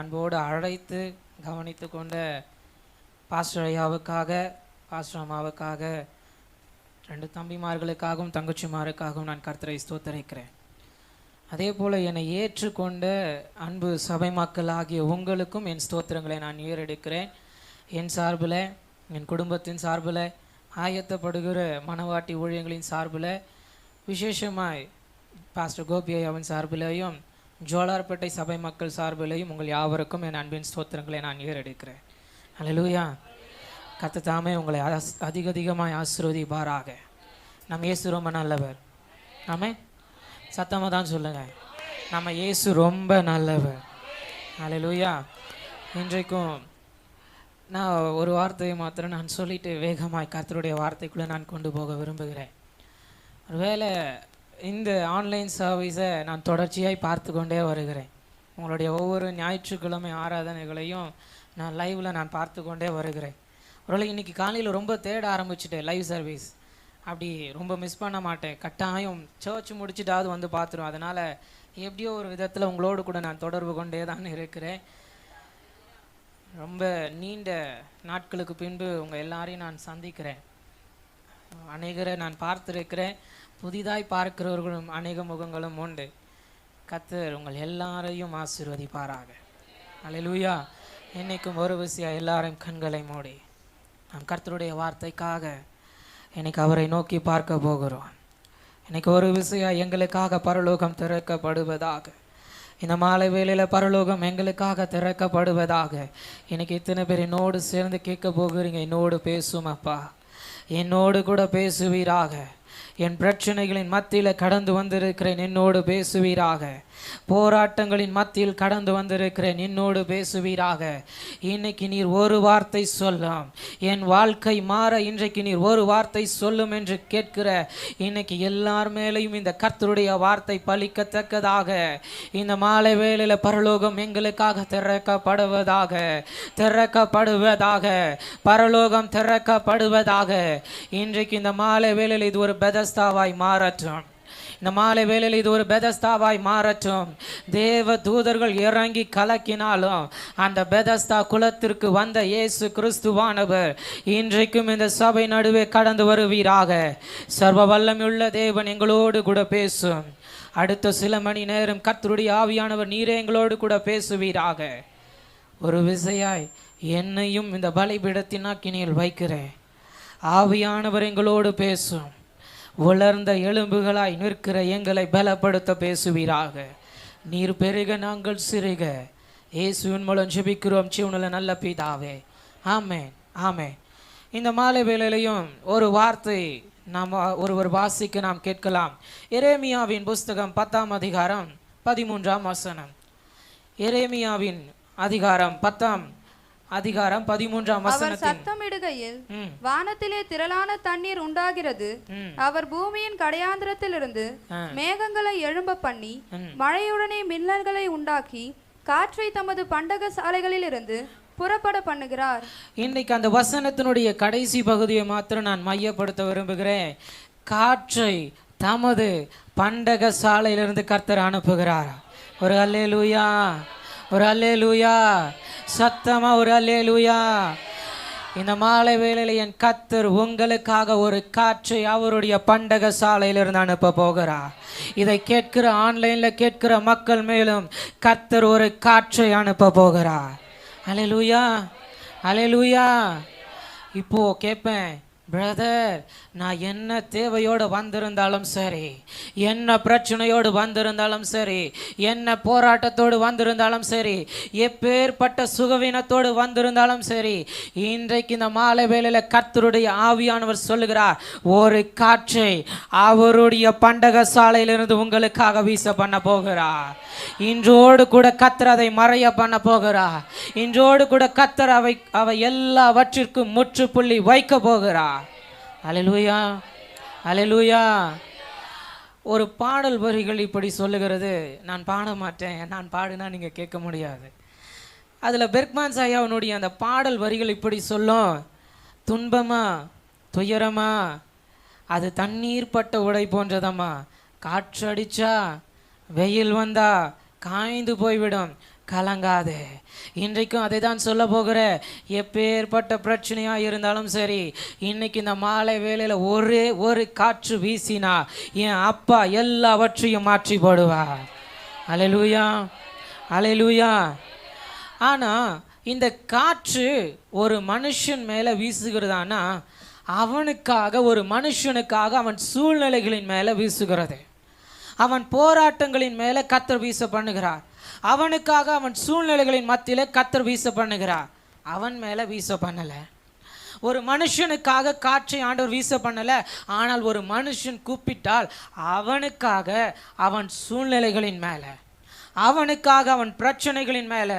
அன்போடு அழைத்து கவனித்து கொண்ட பாஸ்டர் ஐயாவுக்காக, பாஸ்டர் அம்மாவுக்காக, 2 தம்பிமார்களுக்காகவும் தங்கச்சிமாருக்காகவும் நான் கர்த்தரை ஸ்தோத்தரிக்கிறேன். அதே போல் என்னை ஏற்றுக்கொண்ட அன்பு சபை மக்கள் ஆகிய உங்களுக்கும் என் ஸ்தோத்திரங்களை நான் ஏறெடுக்கிறேன். என் சார்பில், என் குடும்பத்தின் சார்பில், ஆயத்தப்படுகிற மனவாட்டி ஊழியங்களின் சார்பில், விசேஷமாய் பாஸ்டர் கோபி ஐயாவின் சார்பிலையும் ஜோலார்பேட்டை சபை மக்கள் சார்பிலையும் உங்கள் யாவருக்கும் என் அன்பின் ஸ்தோத்திரங்களை நான் ஏறெடுக்கிறேன். அல்லேலூயா. கர்த்தர் தாமே உங்களை அதிகமாய் ஆசீர்வதிப்பாராக. நம்ம இயேசு ரொம்ப நல்லவர். ஆமென். சத்தமாக தான் சொல்லுங்கள், நம்ம இயேசு ரொம்ப நல்லவர். அல்லேலூயா. இன்றைக்கும் நான் ஒரு வார்த்தையை மாத்திரம் நான் சொல்லிட்டு வேகமாய் கர்த்தருடைய வார்த்தைக்குள்ளே நான் கொண்டு போக விரும்புகிறேன். ஒருவேளை இந்த ஆன்லைன் சர்வீஸை நான் தொடர்ச்சியாய் பார்த்து கொண்டே வருகிறேன். உங்களுடைய ஒவ்வொரு ஞாயிற்றுக்கிழமை ஆராதனைகளையும் நான் லைவில் நான் பார்த்து கொண்டே வருகிறேன். ஒருவேளை இன்றைக்கி காலையில் ரொம்ப தேட ஆரம்பிச்சுட்டேன் லைவ் சர்வீஸ். அப்படி ரொம்ப மிஸ் பண்ண மாட்டேன். கட்டாயம் சர்ச் முடிச்சுட்டாவது வந்து பார்த்துரும். அதனால் எப்படியோ ஒரு விதத்தில் உங்களோடு கூட நான் தொடர்பு கொண்டே தான் இருக்கிறேன். ரொம்ப நீண்ட நாட்களுக்கு பின்பு உங்கள் எல்லாரையும் நான் சந்திக்கிறேன். அநேகரை நான் பார்த்துருக்கிறேன். புதிதாய் பார்க்கிறவர்களும் அநேக முகங்களும் உண்டு. கர்த்தர் உங்கள் எல்லாரையும் ஆசீர்வதிப்பாராக. அல்லேலூயா. இன்னைக்கும் ஒரு விஷயம், எல்லாரையும் கண்களை மூடி நாம் கர்த்தருடைய வார்த்தைக்காக இன்னைக்கு அவரை நோக்கி பார்க்க போகிறோம். இன்னைக்கு ஒரு விஷயம், எங்களுக்காக பரலோகம் திறக்கப்படுவதாக. இந்த மாலை வேளையில் பரலோகம் எங்களுக்காக திறக்கப்படுவதாக. இன்னைக்கு இத்தனை பேர் என்னோடு சேர்ந்து கேட்க போகிறீங்க. என்னோடு பேசும் அப்பா, என்னோடு கூட பேசுவீராக. என் பிரச்சனைகளின் மத்தியில் கடந்து வந்திருக்கிறேன், என்னோடு பேசுவீராக. போராட்டங்களின் மத்தியில் கடந்து வந்திருக்கிறேன், என்னோடு பேசுவீராக. இன்னைக்கு நீர் ஒரு வார்த்தை சொல்லும், என் வாழ்க்கை மாற இன்றைக்கு நீர் ஒரு வார்த்தை சொல்லும் என்று கேட்கிற இன்னைக்கு எல்லார் மேலையும் இந்த கர்த்தருடைய வார்த்தை பலிக்கத்தக்கதாக இந்த மாலை வேளையில் பரலோகம் எங்களுக்காக திறக்கப்படுவதாக, திறக்கப்படுவதாக, பரலோகம் திறக்கப்படுவதாக. இன்றைக்கு இந்த மாலை வேளையில் இது ஒரு பெதஸ்தாவாய் மாறட்டும். இந்த மாலை வேளையில் இது ஒரு பெதஸ்தாவாய் மாறட்டும். தேவ தூதர்கள் இறங்கி கலக்கினாலும் அந்த பெதஸ்தா குலத்திற்கு வந்த இயேசு கிறிஸ்துவானவர் இன்றைக்கும் இந்த சபை நடுவே கடந்து வருவீராக. சர்வ வல்லமையுள்ள தேவன் எங்களோடு கூட பேசும். அடுத்த சில மணி நேரம் கர்த்தருடைய ஆவியானவர் நீரே எங்களோடு கூட பேசுவீராக. ஒரு விசையாய் என்னையும் இந்த பலிபீடத்தின் அக்கினியில் வைக்கிறேன். ஆவியானவர் எங்களோடு பேசும். உலர்ந்த எலும்புகளாய் நிற்கிற எங்களை பலப்படுத்த பேசுவீராக. நீர் பெருக நாங்கள் சிறுக. இயேசுவின் மூலம் ஜெபிக்கிறோம் ஜீவனுள்ள நல்ல பிதாவே. ஆமென், ஆமென். இந்த மாலை வேளையிலையும் ஒரு வார்த்தை நாம் ஒருவர் வாசிக்க நாம் கேட்கலாம். எரேமியாவின் புஸ்தகம் 10ஆம் அதிகாரம் 13ஆம் வசனம். எரேமியாவின் அதிகாரம் 10ஆம் அதிகாரம் 13ஆம் வசனத்தில், அவர் சத்தமிடுகையில் வானத்திலே திரளான தண்ணீர் உண்டாகிறது. அவர் பூமியின் கடையாந்திரத்திலிருந்து மேகங்களை எழும்ப பண்ணி மழையுடனே மின்னல்களை உண்டாக்கி காற்றை தமது பண்டக சாலைகளில் இருந்து புறப்பட பண்ணுகிறார். இன்னைக்கு அந்த வசனத்தினுடைய கடைசி பகுதியை மாத்திரம் நான் மையப்படுத்த விரும்புகிறேன். காற்றை தமது பண்டக சாலையிலிருந்து கர்த்தர் அனுப்புகிறார். ஒரு அல்லேலூயா, ஒரு அல்லேலூயா, சத்தமா ஒரு அல்லேலூயா. இந்த மாலை வேளையில் என் கர்த்தர் உங்களுக்காக ஒரு காற்றை அவருடைய பண்டக சாலையிலிருந்து அனுப்ப போகிறார். இதை கேட்கிற ஆன்லைனில் கேட்கிற மக்கள் மேலும் கர்த்தர் ஒரு காற்றை அனுப்ப போகிறார். அல்லேலூயா, அல்லேலூயா. இப்போ கேட்பேன், பிரதர், நான் என்ன தேவையோடு வந்திருந்தாலும் சரி, என்ன பிரச்சனையோடு வந்திருந்தாலும் சரி, என்ன போராட்டத்தோடு வந்திருந்தாலும் சரி, எப்பேற்பட்ட சுகவீனத்தோடு வந்திருந்தாலும் சரி, இன்றைக்கு இந்த மாலை வேளையில் கர்த்தருடைய ஆவியானவர் சொல்லுகிறார், ஒரு காற்றை அவருடைய பண்டக சாலையிலிருந்து உங்களுக்காக வீச பண்ண போகிறார். இன்றோடு கூட கர்த்தர் அதை மறைய பண்ண போகிறார். இன்றோடு கூட கர்த்தர் அவை எல்லாவற்றிற்கும் முற்றுப்புள்ளி வைக்க போகிறார். அல்லேலூயா, அல்லேலூயா. ஒரு பாடல் வரிகள் இப்படி சொல்லுகிறது. நான் பாட மாட்டேன், நான் பாடினா நீங்கள் கேட்க முடியாது. அதில் பெர்க்மான் சாயாவனுடைய அந்த பாடல் வரிகள் இப்படி சொல்லும். துன்பமா துயரமா அது தண்ணீர் பட்ட உடை போன்றதம்மா. காற்றடிச்சா வெயில் வந்தா காய்ந்து போய்விடும். கலங்காதே. இன்றைக்கும் அதை தான் சொல்ல போகிற. எப்பேற்பட்ட பிரச்சனையாக இருந்தாலும் சரி, இன்னைக்கு இந்த மாலை வேளையில் ஒரே ஒரு காற்று வீசினா என் அப்பா எல்லாவற்றையும் மாற்றி போடுவார். அல்லேலூயா, அல்லேலூயா. ஆனால் இந்த காற்று ஒரு மனுஷன் மேலே வீசுகிறதானா அவனுக்காக, ஒரு மனுஷனுக்காக அவன் சூழ்நிலைகளின் மேலே வீசுகிறது. அவன் போராட்டங்களின் மேலே கர்த்தர் வீச பண்ணுகிறார். அவனுக்காக அவன் சூழ்நிலைகளின் மத்தியிலே கர்த்தர் வீச பண்ணுகிறார். அவன் மேலே வீச பண்ணலை. ஒரு மனுஷனுக்காக காற்றை ஆண்டவர் வீச பண்ணலை. ஆனால் ஒரு மனுஷன் கூப்பிட்டால் அவனுக்காக அவன் சூழ்நிலைகளின் மேலே, அவனுக்காக அவன் பிரச்சனைகளின் மேலே,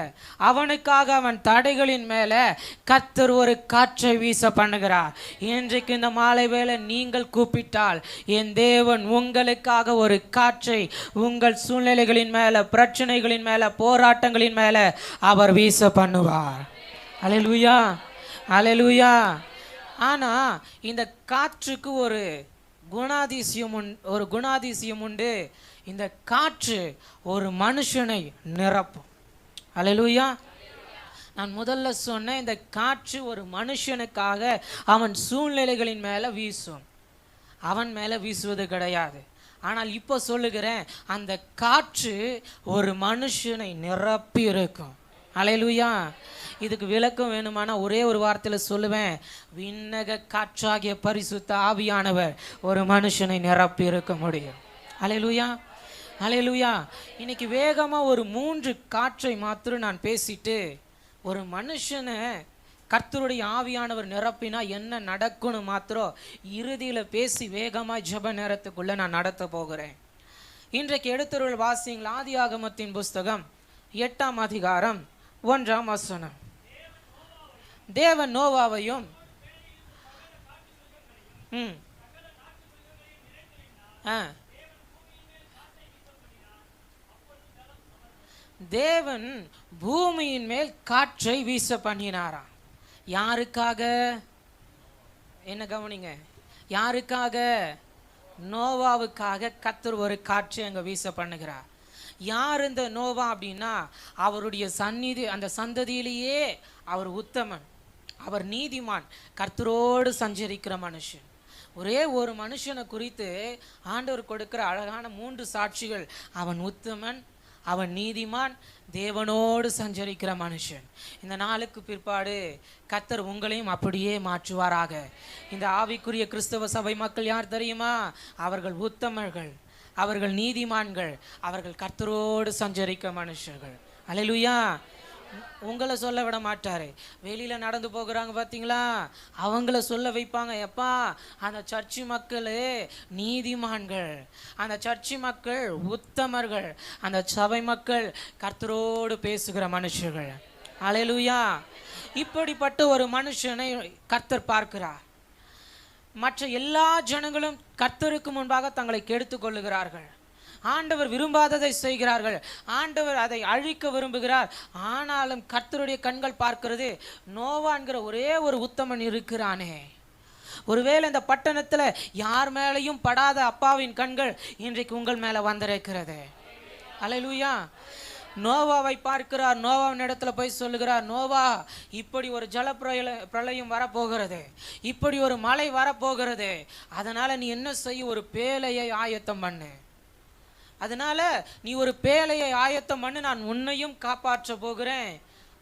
அவனுக்காக அவன் தடைகளின் மேலே கர்த்தர் ஒரு காற்றை வீச பண்ணுகிறார். இன்றைக்கு இந்த மாலை வேளை நீங்கள் கூப்பிட்டால் என் தேவன் உங்களுக்காக ஒரு காற்றை உங்கள் சூழ்நிலைகளின் மேலே, பிரச்சனைகளின் மேலே, போராட்டங்களின் மேலே அவர் வீச பண்ணுவார். அல்லேலூயா, அல்லேலூயா. ஆனால் இந்த காற்றுக்கு ஒரு குணாதிசயம் உண்டு. இந்த காற்று ஒரு மனுஷனை நிரப்பும். அல்லேலூயா. நான் முதல்ல சொன்னேன், இந்த காற்று ஒரு மனுஷனுக்காக அவன் சூழ்நிலைகளின் மேலே வீசும், அவன் மேலே வீசுவது கிடையாது. ஆனால் இப்போ சொல்லுகிறேன், அந்த காற்று ஒரு மனுஷனை நிரப்பி இருக்கும். அல்லேலூயா. இதுக்கு விளக்கம் வேணுமானா ஒரே ஒரு வார்த்தையில் சொல்லுவேன், விண்ணக காற்றாகிய பரிசுத்த ஆவியானவர் ஒரு மனுஷனை நிரப்பி இருக்க முடியும். அல்லேலூயா, அல்லேலூயா. இன்னைக்கு வேகமாக ஒரு 3 காற்றை மாத்திரம் நான் பேசிட்டு, ஒரு மனுஷனை கர்த்தருடைய ஆவியானவர் நிரப்பினா என்ன நடக்கும்னு மாத்திரம் இறுதியில் பேசி வேகமாக ஜெப நேரத்துக்குள்ளே நான் நடத்த போகிறேன். இன்றைக்கு எடுத்துருள் வாசிங்கள். ஆதியாகமத்தின் புஸ்தகம் 8ஆம் அதிகாரம் 1ஆம் வசனம். தேவன் நோவாவையும் தேவன் பூமியின் மேல் காற்றை வீச பண்ணினாராம். யாருக்காக? என்ன கவனிங்க, யாருக்காக? நோவாவுக்காக கர்த்தர் ஒரு காற்றை அங்கே வீச பண்ணுகிறார். யார் இந்த நோவா அப்படின்னா, அவருடைய அந்த சந்ததியிலேயே அவர் உத்தமன், அவர் நீதிமான், கர்த்தரோடு சஞ்சரிக்கிற மனுஷன். ஒரே ஒரு மனுஷனை குறித்து ஆண்டவர் கொடுக்கிற அழகான 3 சாட்சிகள். அவன் உத்தமன், அவன் நீதிமான், தேவனோடு சஞ்சரிக்கிற மனுஷன். இந்த நாளுக்கு பிற்பாடு கர்த்தர் உங்களையும் அப்படியே மாற்றுவாராக. இந்த ஆவிக்குரிய கிறிஸ்தவ சபை மக்கள் யார் தெரியுமா? அவர்கள் உத்தமர்கள், அவர்கள் நீதிமான்கள், அவர்கள் கர்த்தரோடு சஞ்சரிக்க மனுஷர்கள். அல்லேலூயா. உங்களை சொல்ல விட மாட்டாரு. வெளியில் நடந்து போகிறாங்க பார்த்தீங்களா, அவங்கள சொல்ல வைப்பாங்க. எப்பா, அந்த சர்ச்சு மக்கள் நீதிமான்கள், அந்த சர்ச்சு மக்கள் உத்தமர்கள், அந்த சபை மக்கள் கர்த்தரோடு பேசுகிற மனுஷர்கள். அல்லேலூயா. இப்படிப்பட்ட ஒரு மனுஷனை கர்த்தர் பார்க்கிறார். மற்ற எல்லா ஜனங்களும் கர்த்தருக்கு முன்பாக தங்களை கெடுத்து கொள்ளுகிறார்கள். ஆண்டவர் விரும்பாததை செய்கிறார்கள். ஆண்டவர் அதை அழிக்க விரும்புகிறார். ஆனாலும் கர்த்தருடைய கண்கள் பார்க்கிறது, நோவான்கிற ஒரே ஒரு உத்தமன் இருக்கிறானே. ஒருவேளை இந்த பட்டணத்தில் யார் மேலேயும் படாத அப்பாவின் கண்கள் இன்றைக்கு உங்கள் மேலே வந்திருக்கிறது. அல்லேலூயா. நோவாவை பார்க்கிறார். நோவாவின் இடத்துல போய் சொல்லுகிறார், நோவா, இப்படி ஒரு பிரளயம் வரப்போகிறது, இப்படி ஒரு மழை வரப்போகிறது. அதனால நீ என்ன செய்ய? ஒரு பேழையை ஆயத்தம் பண்ணு. அதனால நீ ஒரு பேழையை ஆயத்தம் பண்ணு. நான் உன்னையும் காப்பாற்ற போகிறேன்,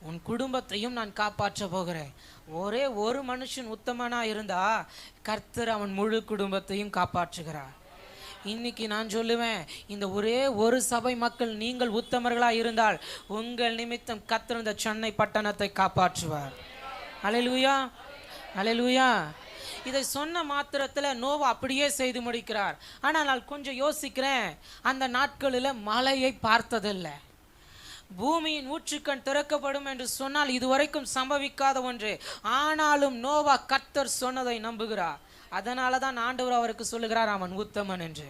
உன் குடும்பத்தையும் நான் காப்பாற்ற போகிறேன். ஒரே ஒரு மனுஷன் உத்தமனா இருந்தா கர்த்தர் அவன் முழு குடும்பத்தையும் காப்பாற்றுகிறார். இன்னைக்கு நான் சொல்லுவேன், இந்த ஒரே ஒரு சபை மக்கள் நீங்கள் உத்தமர்களா இருந்தால் உங்கள் நிமித்தம் கர்த்தர் இந்த சென்னை பட்டணத்தை காப்பாற்றுவார். அல்லேலூயா, அல்லேலூயா. இதை சொன்ன மாத்திரத்தில் நோவா அப்படியே செய்து முடிக்கிறார். ஆனால் நான் கொஞ்சம் யோசிக்கிறேன், அந்த நாட்களில் மழையை பார்த்ததில்லை. பூமியின் ஊற்றுக்கண் திறக்கப்படும் என்று சொன்னால் இதுவரைக்கும் சம்பவிக்காத ஒன்று. ஆனாலும் நோவா கர்த்தர் சொன்னதை நம்புகிறார். அதனால தான் ஆண்டவர் அவருக்கு சொல்லுகிறார், அவன் உத்தமன் என்று.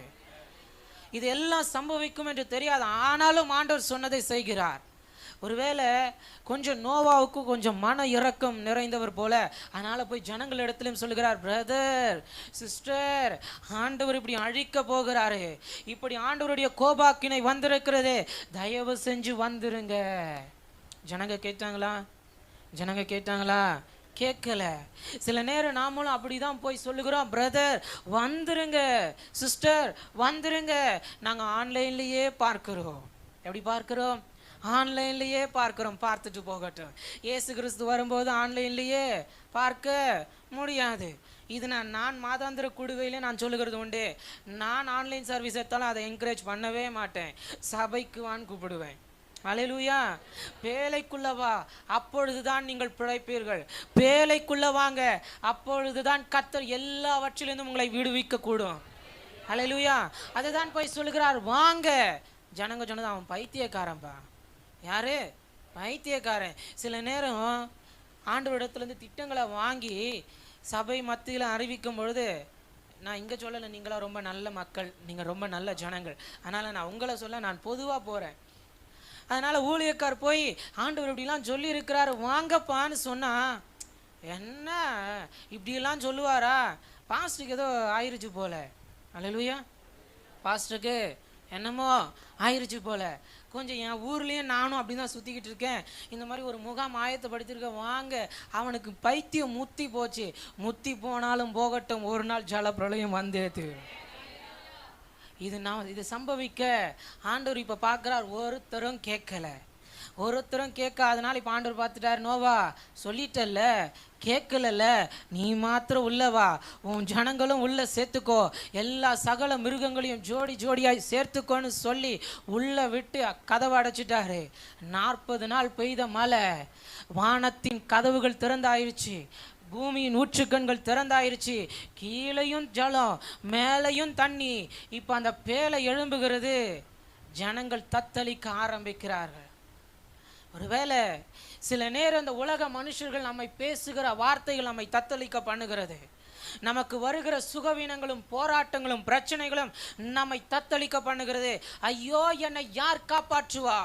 இது எல்லாம் சம்பவிக்கும் என்று தெரியாது, ஆனாலும் ஆண்டவர் சொன்னதை செய்கிறார். ஒருவேளை கொஞ்சம் நோவாவுக்கு கொஞ்சம் மன இரக்கம் நிறைந்தவர் போல, அதனால் போய் ஜனங்கள் இடத்துலையும் சொல்லுகிறார், பிரதர் சிஸ்டர், ஆண்டவர் இப்படி அழிக்க போகிறாரு, இப்படி ஆண்டவருடைய கோபாக்கினை வந்திருக்கிறது, தயவு செஞ்சு வந்துருங்க. ஜனங்க கேட்டாங்களா? ஜனங்க கேட்டாங்களா? கேட்கல. சில நேரம் நாமளும் அப்படிதான் போய் சொல்லுகிறோம், பிரதர் வந்துருங்க, சிஸ்டர் வந்துருங்க, நாங்கள் ஆன்லைன்லேயே பார்க்கிறோம். எப்படி பார்க்கிறோம்? ஆன்லைன்லேயே பார்க்கிறோம். பார்த்துட்டு போகட்டும். இயேசு கிறிஸ்து வரும்போது ஆன்லைன்லேயே பார்க்க முடியாது. இது நான் மாதாந்திர கூடுகையிலே நான் சொல்லுகிறது உண்டு. நான் ஆன்லைன் சர்வீஸ் எடுத்தாலும் அதை என்கரேஜ் பண்ணவே மாட்டேன். சபைக்கு வான்னு கூப்பிடுவேன். அல்லேலூயா. பேழைக்குள்ளவா, அப்பொழுதுதான் நீங்கள் பிழைப்பீர்கள். பேழைக்குள்ள வாங்க, அப்பொழுதுதான் கர்த்தர் எல்லாவற்றிலிருந்தும் உங்களை விடுவிக்க கூடும். அல்லேலூயா. அதுதான் போய் சொல்லுகிறார், வாங்க. ஜனங்க சொன்னது, அவன் பைத்தியக்காரன்பா. யாரு? பைத்தியக்காரன். சில நேரம் ஆண்டவரிடத்துலேருந்து திட்டங்களை வாங்கி சபை மத்தியில் அறிவிக்கும் பொழுது, நான் இங்கே சொல்லலை, நீங்களாம் ரொம்ப நல்ல மக்கள், நீங்கள் ரொம்ப நல்ல ஜனங்கள், அதனால் நான் உங்களை சொல்ல, நான் பொதுவாக போகிறேன். அதனால் ஊழியக்கார் போய் ஆண்டவர் இப்படிலாம் சொல்லியிருக்கிறாரு வாங்கப்பான்னு சொன்னால், என்ன இப்படியெல்லாம் சொல்லுவாரா? பாஸ்டருக்கு ஏதோ ஆயிடுச்சு போல. அல்லேலூயா. பாஸ்டருக்கு என்னமோ ஆயிடுச்சு போல. கொஞ்சம் என் ஊர்லேயும் நானும் அப்படி தான் சுற்றிக்கிட்டு இருக்கேன். இந்த மாதிரி ஒரு முகாம் ஆயத்தப்படுத்திருக்கேன், வாங்க. அவனுக்கு பைத்தியம் முத்தி போச்சு. முத்தி போனாலும் போகட்டும், ஒரு நாள் ஜல பிரளயம் வந்தேது. இது சம்பவிக்க ஆண்டவர் இப்போ பார்க்குறார். ஒருத்தரும் கேட்கல, ஒருத்தரும் கேட்காதனால இப்போ ஆண்டவர் பார்த்துட்டார், நோவா சொல்லிட்டல்ல, கேட்கலல்ல, நீ மாத்திரம் உள்ளவா, உன் ஜனங்களும் உள்ள சேர்த்துக்கோ, எல்லா சகல மிருகங்களையும் ஜோடி ஜோடியாய் சேர்த்துக்கோன்னு சொல்லி உள்ள விட்டு கதவை அடைச்சிட்டாரு. 40 நாள் பெய்த மழை, வானத்தின் கதவுகள் திறந்தாயிருச்சு, பூமியின் ஊற்றுக்கண்கள் திறந்தாயிருச்சு, கீழையும் ஜலம் மேலையும் தண்ணி. இப்போ அந்த பேலை எழும்புகிறது, ஜனங்கள் தத்தளிக்க ஆரம்பிக்கிறார்கள். ஒருவேளை சில நேரம் இந்த உலக மனுஷர்கள் நம்மை பேசுகிற வார்த்தைகள் நம்மை தத்தளிக்க பண்ணுகிறது. நமக்கு வருகிற சுகவீனங்களும் போராட்டங்களும் பிரச்சனைகளும் நம்மை தத்தளிக்க பண்ணுகிறது. ஐயோ, என்னை யார் காப்பாற்றுவா?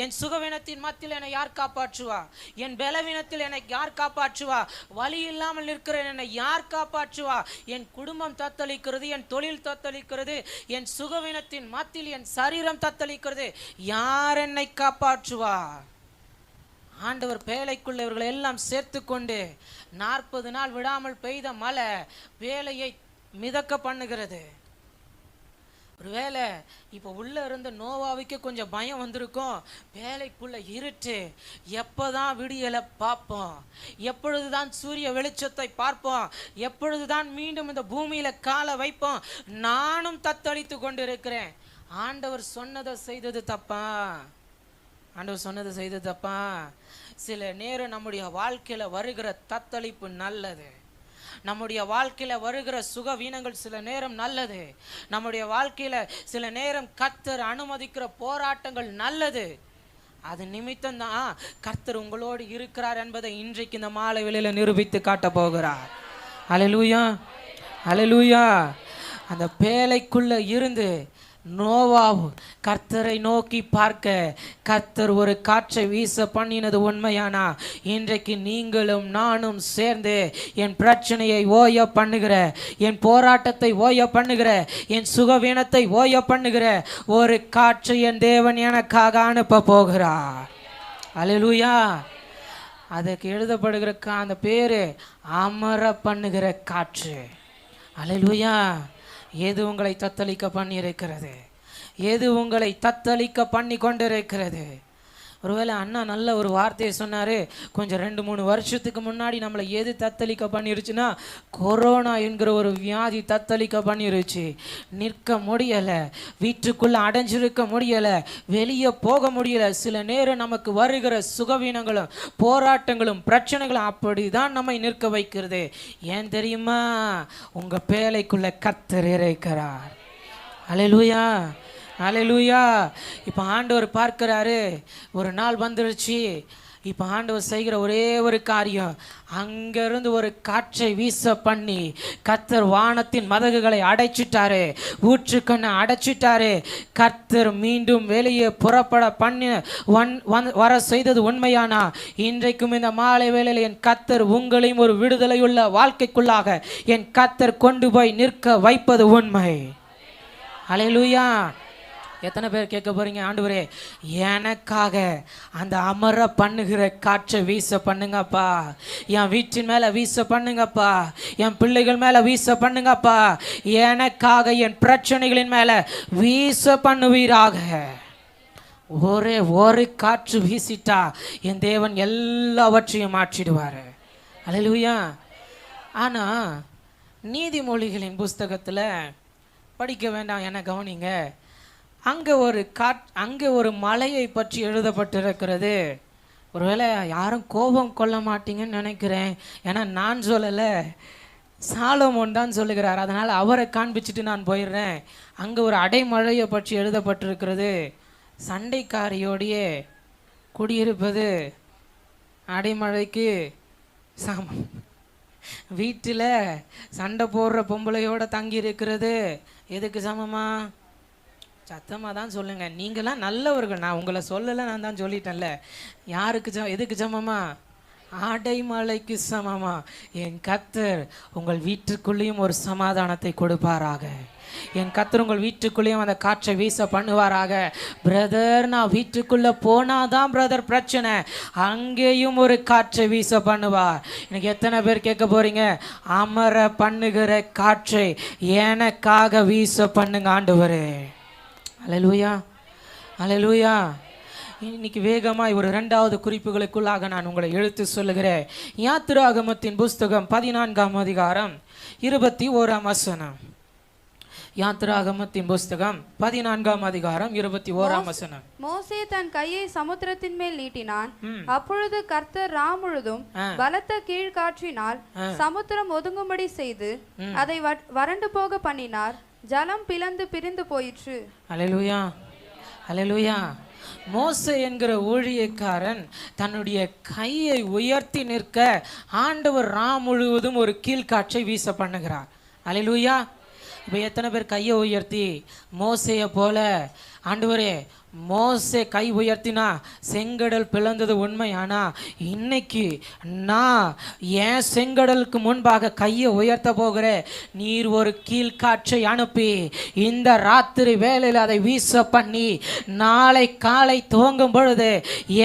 என் சுகவீனத்தின் மத்தியில் என்னை யார் காப்பாற்றுவா? என் பலவீனத்தில் என்னை யார் காப்பாற்றுவா? வழி இல்லாமல் இருக்கிற என்னை யார் காப்பாற்றுவா? என் குடும்பம் தத்தளிக்கிறது, என் தொழில் தத்தளிக்கிறது, என் சுகவீனத்தின் மத்தியில் என் சரீரம் தத்தளிக்கிறது, யார் என்னை காப்பாற்றுவா? ஆண்டவர் பேழைக்குள்ள இவர்களை எல்லாம் சேர்த்து கொண்டு 40 நாள் விடாமல் பெய்த மழை பேழையை மிதக்க பண்ணுகிறது. ஒருவேளை இப்போ உள்ளே இருந்த நோவாவுக்கு கொஞ்சம் பயம் வந்திருக்கும். வேலைக்குள்ளே இருட்டு, எப்போதான் விடியலை பார்ப்போம், எப்பொழுதுதான் சூரிய வெளிச்சத்தை பார்ப்போம், எப்பொழுதுதான் மீண்டும் இந்த பூமியில் காலை வைப்போம், நானும் தத்தளித்து கொண்டு இருக்கிறேன். ஆண்டவர் சொன்னதை செய்தது தப்பா? ஆண்டவர் சொன்னதை செய்தது தப்பா? சில நேரம் நம்முடைய வாழ்க்கையில் வருகிற தத்தளிப்பு நல்லது. நம்முடைய வாழ்க்கையில் வருகிற சுகவீனங்கள் சில நேரம் நல்லது. நம்முடைய வாழ்க்கையில் சில நேரம் கர்த்தர் அனுமதிக்கிற போராட்டங்கள் நல்லது. அது நிமித்தம்தான் கர்த்தர் உங்களோடு இருக்கிறார் என்பதை இன்றைக்கு இந்த மாலை வேளையில நிரூபித்து காட்ட போகிறார். அல்லேலூயா, அல்லேலூயா. அந்த பேழைக்குள்ள இருந்து நோவாவு கர்த்தரை நோக்கி பார்க்க கர்த்தர் ஒரு காற்றை வீச பண்ணினது உண்மையானா, இன்றைக்கு நீங்களும் நானும் சேர்ந்து என் பிரச்சனையை ஓய பண்ணுகிற, என் போராட்டத்தை ஓய பண்ணுகிற, என் சுகவீனத்தை ஓய பண்ணுகிற ஒரு காற்றை என் தேவன் எனக்காக அனுப்ப போகிறார். அல்லேலூயா. அதுக்கு எழுதப்படுகிற அந்த பேரு அமர பண்ணுகிற காற்று. அல்லேலூயா. எது உங்களை தத்தளிக்க பண்ணியிருக்கிறது? எது உங்களை தத்தளிக்க பண்ணி கொண்டிருக்கிறது? ஒருவேளை அண்ணா நல்ல ஒரு வார்த்தையை சொன்னார். கொஞ்சம் 2-3 வருஷத்துக்கு முன்னாடி நம்மளை எது தத்தளிக்க பண்ணிருச்சுன்னா, கொரோனா என்கிற ஒரு வியாதி தத்தளிக்க பண்ணிருச்சு. நிற்க முடியலை, வீட்டுக்குள்ளே அடைஞ்சிருக்க முடியலை, வெளியே போக முடியலை. சில நேரம் நமக்கு வருகிற சுகவீனங்களும் போராட்டங்களும் பிரச்சனைகளும் அப்படி தான் நம்மை நிற்க வைக்கிறது. ஏன் தெரியுமா? உங்கள் பேழைக்குள்ளே கர்த்தர் இருக்கிறார். அல்லேலூயா, அல்லேலூயா. இப்போ ஆண்டவர் பார்க்கிறாரு, ஒரு நாள் வந்துருச்சு. இப்போ ஆண்டவர் செய்கிற ஒரே ஒரு காரியம், அங்கிருந்து ஒரு காற்றை வீச பண்ணி கர்த்தர் வானத்தின் மதகுகளை அடைச்சிட்டாரு, ஊற்றுக்கண்ணை அடைச்சிட்டாரு. கர்த்தர் மீண்டும் வெளியே புறப்பட பண்ணி வர செய்தது உண்மையானா, இன்றைக்கும் இந்த மாலை வேளையில் என் கர்த்தர் உங்களையும் ஒரு விடுதலையுள்ள வாழ்க்கைக்குள்ளாக என் கர்த்தர் கொண்டு போய் நிற்க வைப்பது உண்மை. அல்லேலூயா, எத்தனை பேர் கேட்க போறீங்க, ஆண்டவரே எனக்காக அந்த அமர பண்ணுகிற காற்றை வீச பண்ணுங்கப்பா, என் வீட்டின் மேல வீச பண்ணுங்கப்பா, என் பிள்ளைகள் மேல வீச பண்ணுங்கப்பா, எனக்காக என் பிரச்சனைகளின் மேல வீச பண்ணுவீராக. ஒரே ஒரு காற்று வீசிட்டா என் தேவன் எல்லாவற்றையும் மாற்றிடுவார். அல்லேலூயா. ஆனா நீதிமொழிகளின் புஸ்தகத்துல படிக்க வேண்டாம், என்ன கவனிங்க. அங்கே ஒரு மலையை பற்றி எழுதப்பட்டிருக்கிறது. ஒருவேளை யாரும் கோபம் கொள்ள மாட்டீங்கன்னு நினைக்கிறேன், ஏன்னா நான் சொல்லலை, சாலமோன் தான் சொல்லுகிறார். அதனால் அவரை காண்பிச்சுட்டு நான் போயிடுறேன். அங்கே ஒரு அடைமழையை பற்றி எழுதப்பட்டிருக்கிறது. சண்டைக்காரியோடையே குடியிருப்பது அடைமழைக்கு சமம். வீட்டில் சண்டை போடுற பொம்பளையோட தங்கி இருக்கிறது எதுக்கு சமமா? சத்தமாக தான் சொல்லுங்க. நீங்களாம் நல்லவர்கள், நான் உங்களை சொல்லலை, நான் தான் சொல்லிட்டேன்ல. யாருக்கு எதுக்கு சமமா? அடைமழைக்கு சமமா? என் கர்த்தர் உங்கள் வீட்டுக்குள்ளேயும் ஒரு சமாதானத்தை கொடுப்பாராக. என் கர்த்தர் உங்கள் வீட்டுக்குள்ளேயும் அந்த காற்றை வீச பண்ணுவாராக. பிரதர், நான் வீட்டுக்குள்ளே போனாதான் பிரதர் பிரச்சனை, அங்கேயும் ஒரு காற்றை வீச பண்ணுவார். எனக்கு எத்தனை பேர் கேட்க போறீங்க, அமர பண்ணுகிற காற்றை எனக்காக வீச பண்ணுங்க ஆண்டவரே. அல்லேலூயா, அல்லேலூயா. இன்னைக்கு வேகமாய் ஒரு 2வது குறிப்புகளுக்குள்ளாக நான் உங்களை எடுத்து சொல்லுகிறேன். யாத்திராகமத்தின் புஸ்தகம் 14ஆம் அதிகாரம் 21ஆம் வசனம். யாத்திராகமத்தின் புஸ்தகம் 14ஆம் அதிகாரம் 21ஆம் வசனம். மோசே தன் கையை சமுத்திரத்தின் மேல் நீட்டினான். அப்பொழுது கர்த்தர் முழுதும் பலத்த கீழ்காற்றினால் சமுத்திரம் ஒதுங்கும்படி செய்து அதை வறண்டு போக பண்ணினார். ஜலம் பிளந்து பிரிந்து போயிற்று. அல்லேலூயா, அல்லேலூயா. மோசே என்கிற ஊழியக்காரன் தன்னுடைய கையை உயர்த்தி நிற்க ஆண்டவர் முழுவதும் ஒரு கீழ்காற்றை வீச பண்ணுகிறார். அல்லேலூயா. இப்போ எத்தனை பேர் கையை உயர்த்தி மோசையை போல, ஆண்டவரே மோசே கை உயர்த்தினா செங்கடல் பிளந்தது உண்மை, ஆனால் இன்னைக்கு நான் ஏன் செங்கடலுக்கு முன்பாக கையை உயர்த்த போகிறேன், நீர் ஒரு கீழ்காற்றை அனுப்பி இந்த ராத்திரி வேளையில் அதை வீச பண்ணி நாளை காலை துவங்கும் பொழுது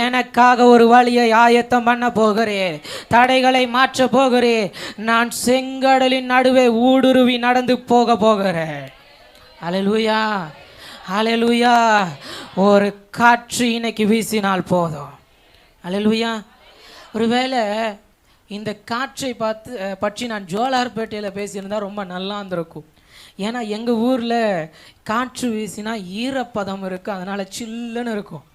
எனக்காக ஒரு வழியை ஆயத்தம் பண்ண போகிறேன், தடைகளை மாற்ற போகிறேன், நான் செங்கடலின் நடுவே ஊடுருவி நடந்து போக போகிறேன். அல்லேலூயா, அல்லேலூயா. ஒரு காற்று இன்னைக்கு வீசினால் போதும். அல்லேலூயா. ஒருவேளை இந்த காற்றை பற்றி நான் ஜோலார்பேட்டையில் பேசியிருந்தால் ரொம்ப நல்லா இருந்திருக்கும். ஏன்னா எங்கள் ஊரில் காற்று வீசினா ஈரப்பதம் இருக்குது, அதனால் சில்லுன்னு இருக்கும்.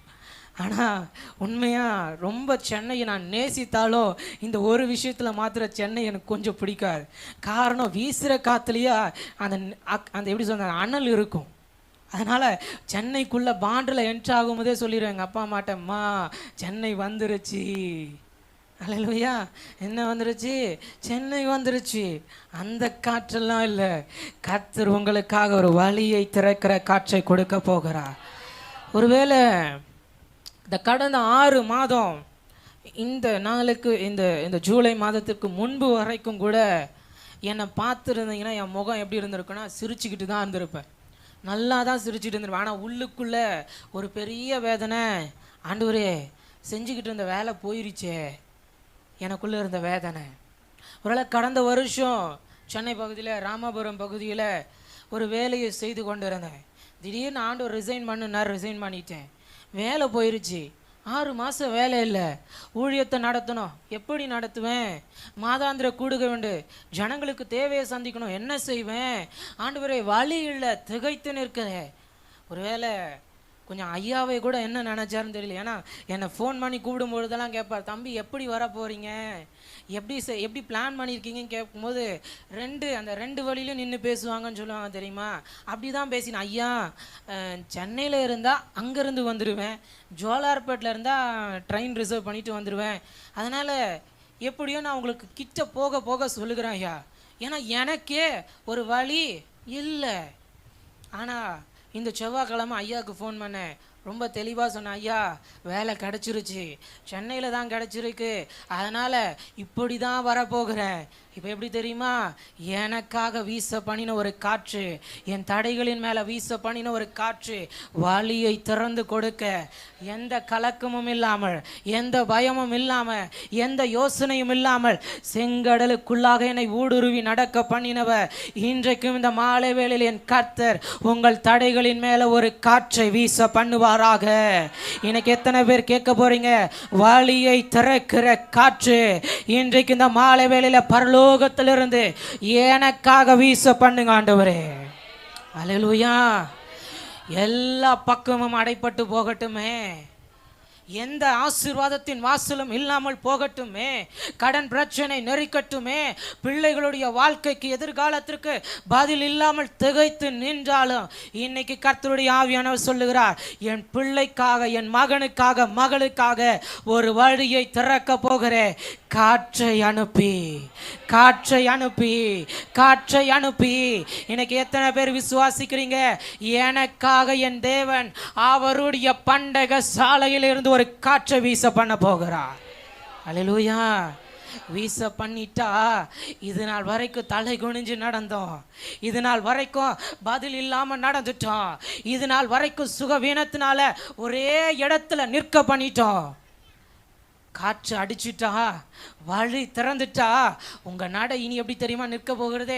ஆனால் உண்மையாக ரொம்ப சென்னையை நான் நேசித்தாலும் இந்த ஒரு விஷயத்தில் மாத்திர சென்னை எனக்கு கொஞ்சம் பிடிக்காது. காரணம், வீசுகிற காற்றுலையே அந்த எப்படி சொல்ற அனல் இருக்கும். அதனால் சென்னைக்குள்ளே பாண்டில் என்ட்ரு ஆகும்போதே சொல்லிடுவேன் எங்கள் அப்பா அம்மாட்டம்மா, சென்னை வந்துருச்சு. அல்லேலூயா. என்ன வந்துருச்சு? சென்னை வந்துருச்சு. அந்த காற்றெல்லாம் இல்லை, கர்த்தர் உங்களுக்காக ஒரு வழியை திறக்கிற காற்றை கொடுக்க போகிறார். ஒருவேளை இந்த கடந்த 6 மாதம் இந்த நாளுக்கு இந்த ஜூலை மாதத்துக்கு முன்பு வரைக்கும் கூட என்னை பார்த்துருந்தீங்கன்னா என் முகம் எப்படி இருந்திருக்குன்னா சிரிச்சுக்கிட்டு தான் இருந்திருப்பேன், நல்லா தான் சிரிச்சுட்டு இருந்திருப்பேன். ஆனால் உள்ளுக்குள்ளே ஒரு பெரிய வேதனை. ஆண்டவரே, செஞ்சுக்கிட்டு இருந்த வேலை போயிருச்சே, எனக்குள்ளே இருந்த வேதனை. ஒருவேளை கடந்த வருஷம் சென்னை பகுதியில் ராமபுரம் பகுதியில் ஒரு வேலையை செய்து கொண்டு இருந்தேன். திடீர்னு ஆண்டவர் ரிசைன் ரிசைன் பண்ணிட்டேன். வேலை போயிருச்சு. 6 மாதம் வேலை இல்லை. ஊழியத்தை நடத்தணும், எப்படி நடத்துவேன்? மாதாந்திர கூடுக வேண்டு, ஜனங்களுக்கு தேவையை சந்திக்கணும், என்ன செய்வேன்? ஆண்டவரே வழி இல்லை, திகைத்து நிற்கிறேன். ஒருவேளை கொஞ்சம் ஐயாவை கூட என்ன நினச்சாருன்னு தெரியல. ஏன்னா என்னை ஃபோன் பண்ணி கூப்பிடும்பொழுதெல்லாம் கேட்பார், தம்பி எப்படி வர போகிறீங்க, எப்படி பிளான் பண்ணியிருக்கீங்கன்னு கேட்கும்போது அந்த ரெண்டு வழியிலும் நின்று பேசுவாங்கன்னு சொல்லுவாங்க தெரியுமா? அப்படி தான் பேசினேன். ஐயா, சென்னையில் இருந்தால் அங்கேருந்து வந்துடுவேன், ஜோலார்பேட்டில் இருந்தால் ட்ரெயின் ரிசர்வ் பண்ணிவிட்டு வந்துடுவேன், அதனால் எப்படியோ நான் உங்களுக்கு கிட்ட போக போக சொல்லுகிறேன் ஐயா, ஏன்னா எனக்கே ஒரு வழி இல்லை. ஆனால் இந்த செவ்வாய்க்கிழமை ஐயாவுக்கு ஃபோன் பண்ணேன், ரொம்ப தெளிவாக சொன்னேன், ஐயா வேலை கிடச்சிருச்சு, சென்னையில் தான் கிடச்சிருக்கு, அதனால் இப்படி தான் வரப்போகிறேன், இப்போ எப்படி தெரியுமா? எனக்காக வீச பண்ணின ஒரு காற்று, என் தடைகளின் மேலே வீச பண்ணின ஒரு காற்று, வழியை திறந்து கொடுக்க, எந்த கலக்கமும் இல்லாமல், எந்த பயமும் இல்லாமல், எந்த யோசனையும் இல்லாமல் செங்கடலுக்குள்ளாக என்னை ஊடுருவி நடக்க பண்ணினவர் இன்றைக்கும் இந்த மாலை வேளையில் என் கர்த்தர் உங்கள் தடைகளின் மேலே ஒரு காற்றை வீச பண்ணுவாராக. இன்னைக்கு எத்தனை பேர் கேட்க போறீங்க? வழியை திறக்கிற காற்று இன்றைக்கு இந்த மாலை வேளையில் பரலோகத்திலிருந்து எனக்காக வீச பண்ணுங்க ஆண்டவரே. அல்லேலூயா. எல்லா பக்கமும் அடைப்பட்டு போகட்டுமே, எந்த ஆசீர்வாதத்தின் வாசலும் இல்லாமல் போகட்டுமே, கடன் பிரச்சனை நெருக்கட்டுமே, பிள்ளைகளுடைய வாழ்க்கைக்கு எதிர்காலத்திற்கு பதில் இல்லாமல் திகைத்து நின்றாலும் இன்னைக்கு கர்த்தருடைய ஆவியானவர் சொல்லுகிறார், என் பிள்ளைக்காக, என் மகனுக்காக, மகளுக்காக ஒரு வழியை திறக்க போகிறேன். காற்றை அனுப்பி, காற்றை அனுப்பி, காற்றை அனுப்பி. இன்னைக்கு எத்தனை பேர் விசுவாசிக்கிறீங்க? எனக்காக என் தேவன் அவருடைய பண்டக சாலையில் இருந்து ஒரு காற்றை வீச பண்ண போகிறார். அல்லேலூயா. வீச பண்ணிட்டா இது நாள் வரைக்கும் தலை குனிஞ்சு நடந்தோம், இது நாள் வரைக்கும் பதில் இல்லாமல் நடந்துட்டோம், இது நாள் வரைக்கும் சுகவீனத்தினால ஒரே இடத்துல நிற்க பண்ணிட்டோம். காற்று அடிச்சுட்டா, வழி திறந்துட்டா, உங்க நடை இனி எப்படி தெரியுமா நிற்க போகிறது?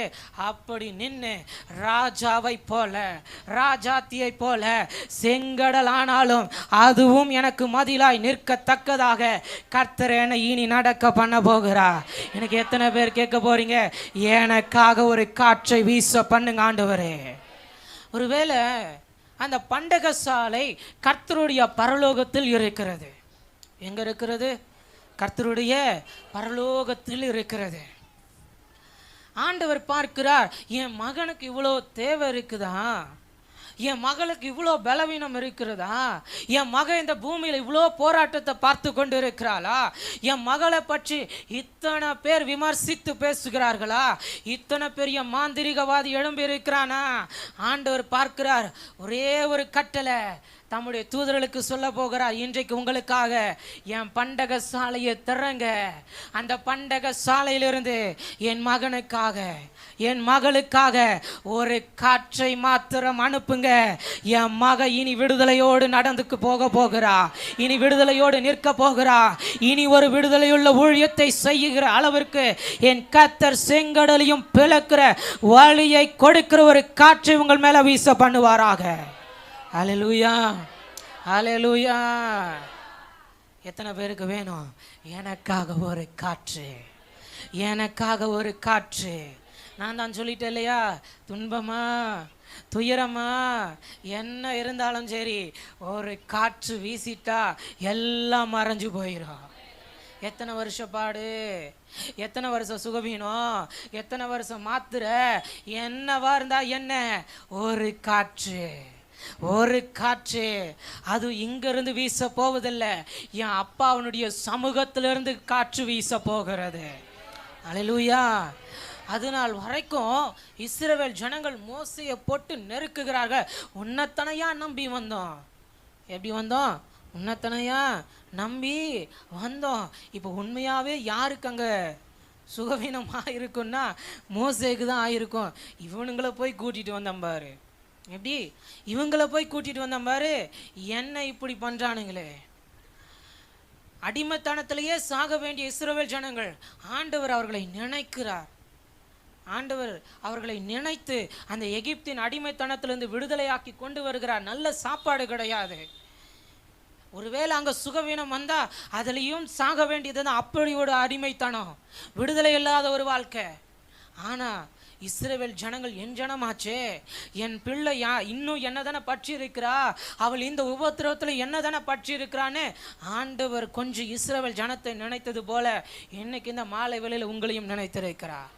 அப்படி நின்று ராஜாவை போல, ராஜாத்தியை போல, செங்கடல் ஆனாலும் அதுவும் எனக்கு மதிலாய் நிற்கத்தக்கதாக கர்த்தர் என்னை இனி நடக்க பண்ண போகிறார். எனக்கு எத்தனை பேர் கேட்க போறீங்க? எனக்காக ஒரு காற்றை வீச பண்ணுங்க ஆண்டவரே. ஒருவேளை அந்த பண்டக சாலை கர்த்தருடைய பரலோகத்தில் இருக்கிறது. எங்க இருக்கிறது? கர்த்தருடைய பரலோகத்தில் இருக்கிறது. ஆண்டவர் பார்க்கிறார், என் மகனுக்கு இவ்வளோ தேவை இருக்குதா, என் மகளுக்கு இவ்வளோ பலவீனம் இருக்கிறதா, என் மகன் இந்த பூமியில் இவ்வளோ போராட்டத்தை பார்த்து கொண்டு இருக்கிறாளா, என் மகளை பற்றி இத்தனை பேர் விமர்சித்து பேசுகிறார்களா, இத்தனை பெரிய மாந்திரிகவாதி எழும்பி இருக்கிறானா? ஆண்டவர் பார்க்கிறார், ஒரே ஒரு கட்டளை தம்முடைய தூதர்களுக்கு சொல்ல போகிறார், இன்றைக்கு உங்களுக்காக என் பண்டக சாலையை திறங்க. அந்த பண்டக சாலையிலிருந்து என் மகனுக்காக, என் மகளுக்காக ஒரு காற்றை மாத்திரம் அனுப்புங்க. என் மக இனி விடுதலையோடு நடந்துக்கு போக போகிறா, இனி விடுதலையோடு நிற்க போகிறா, இனி ஒரு விடுதலையுள்ள ஊழியத்தை செய்கிற அளவிற்கு என் கர்த்தர் செங்கடலையும் பிளக்கிற வழியை கொடுக்கிற ஒரு காற்றை உங்கள் மேல வீச பண்ணுவாராக. அல்லேலூயா, அல்லேலூயா. எத்தனை பேருக்கு வேணும்? எனக்காக ஒரு காற்று, எனக்காக ஒரு காற்று. நான் தான் சொல்லிட்டேன் இல்லையா, துன்பமா துயரமா என்ன இருந்தாலும் சரி, ஒரு காற்று வீசிட்டா எல்லாம் மறைஞ்சு போயிடும். எத்தனை வருஷம் பாடு, எத்தனை வருஷம் சுகவீனம், எத்தனை வருஷம் மாத்திரை, என்னவா இருந்தா என்ன, ஒரு காற்று, ஒரு காற்று. அது இங்கிருந்து வீச போவதில்லை, என் அப்பாவுடைய சமூகத்திலிருந்து காற்று வீச போகிறது. அல்லேலூயா. அதனால் வரைக்கும் இஸ்ரவேல் ஜனங்கள் மோசையை போட்டு நெருக்குகிறார்கள். உன்னத்தனையா நம்பி வந்தோம். எப்படி வந்தோம்? உன்னத்தனையா நம்பி வந்தோம். இப்போ உண்மையாகவே யாருக்கு அங்கே சுகவீனமாக இருக்குன்னா மோசேக்கு தான் ஆயிருக்கும். இவனுங்களை போய் கூட்டிகிட்டு வந்தேன் பாரு, எப்படி இவங்களை போய் கூட்டிகிட்டு வந்தேன் பாரு, என்ன இப்படி பண்ணுறானுங்களே. அடிமைத்தனத்திலேயே சாக வேண்டிய இஸ்ரவேல் ஜனங்கள், ஆண்டவர் அவர்களை நினைக்கிறார். ஆண்டவர் அவர்களை நினைத்து அந்த எகிப்தின் அடிமைத்தனத்திலிருந்து விடுதலையாக்கி கொண்டு வருகிறார். நல்ல சாப்பாடு கிடையாது. ஒருவேளை அங்கே சுகவீனம் வந்தால் அதுலேயும் சாக வேண்டியது தான். அப்படி ஒரு அடிமைத்தனம், விடுதலை இல்லாத ஒரு வாழ்க்கை. ஆனால் இஸ்ரவேல் ஜனங்கள் என் ஜனமாச்சே, என் பிள்ளை இன்னும் என்ன தானே பற்றி இருக்கிறா, அவள் இந்த உபத்திரவத்தில் என்ன தானே பற்றி இருக்கிறான்னு ஆண்டவர் கொஞ்சம் இஸ்ரவேல் ஜனத்தை நினைத்தது போல இன்னைக்கு இந்த மாலை வேளையில் உங்களையும் நினைத்திருக்கிறார்.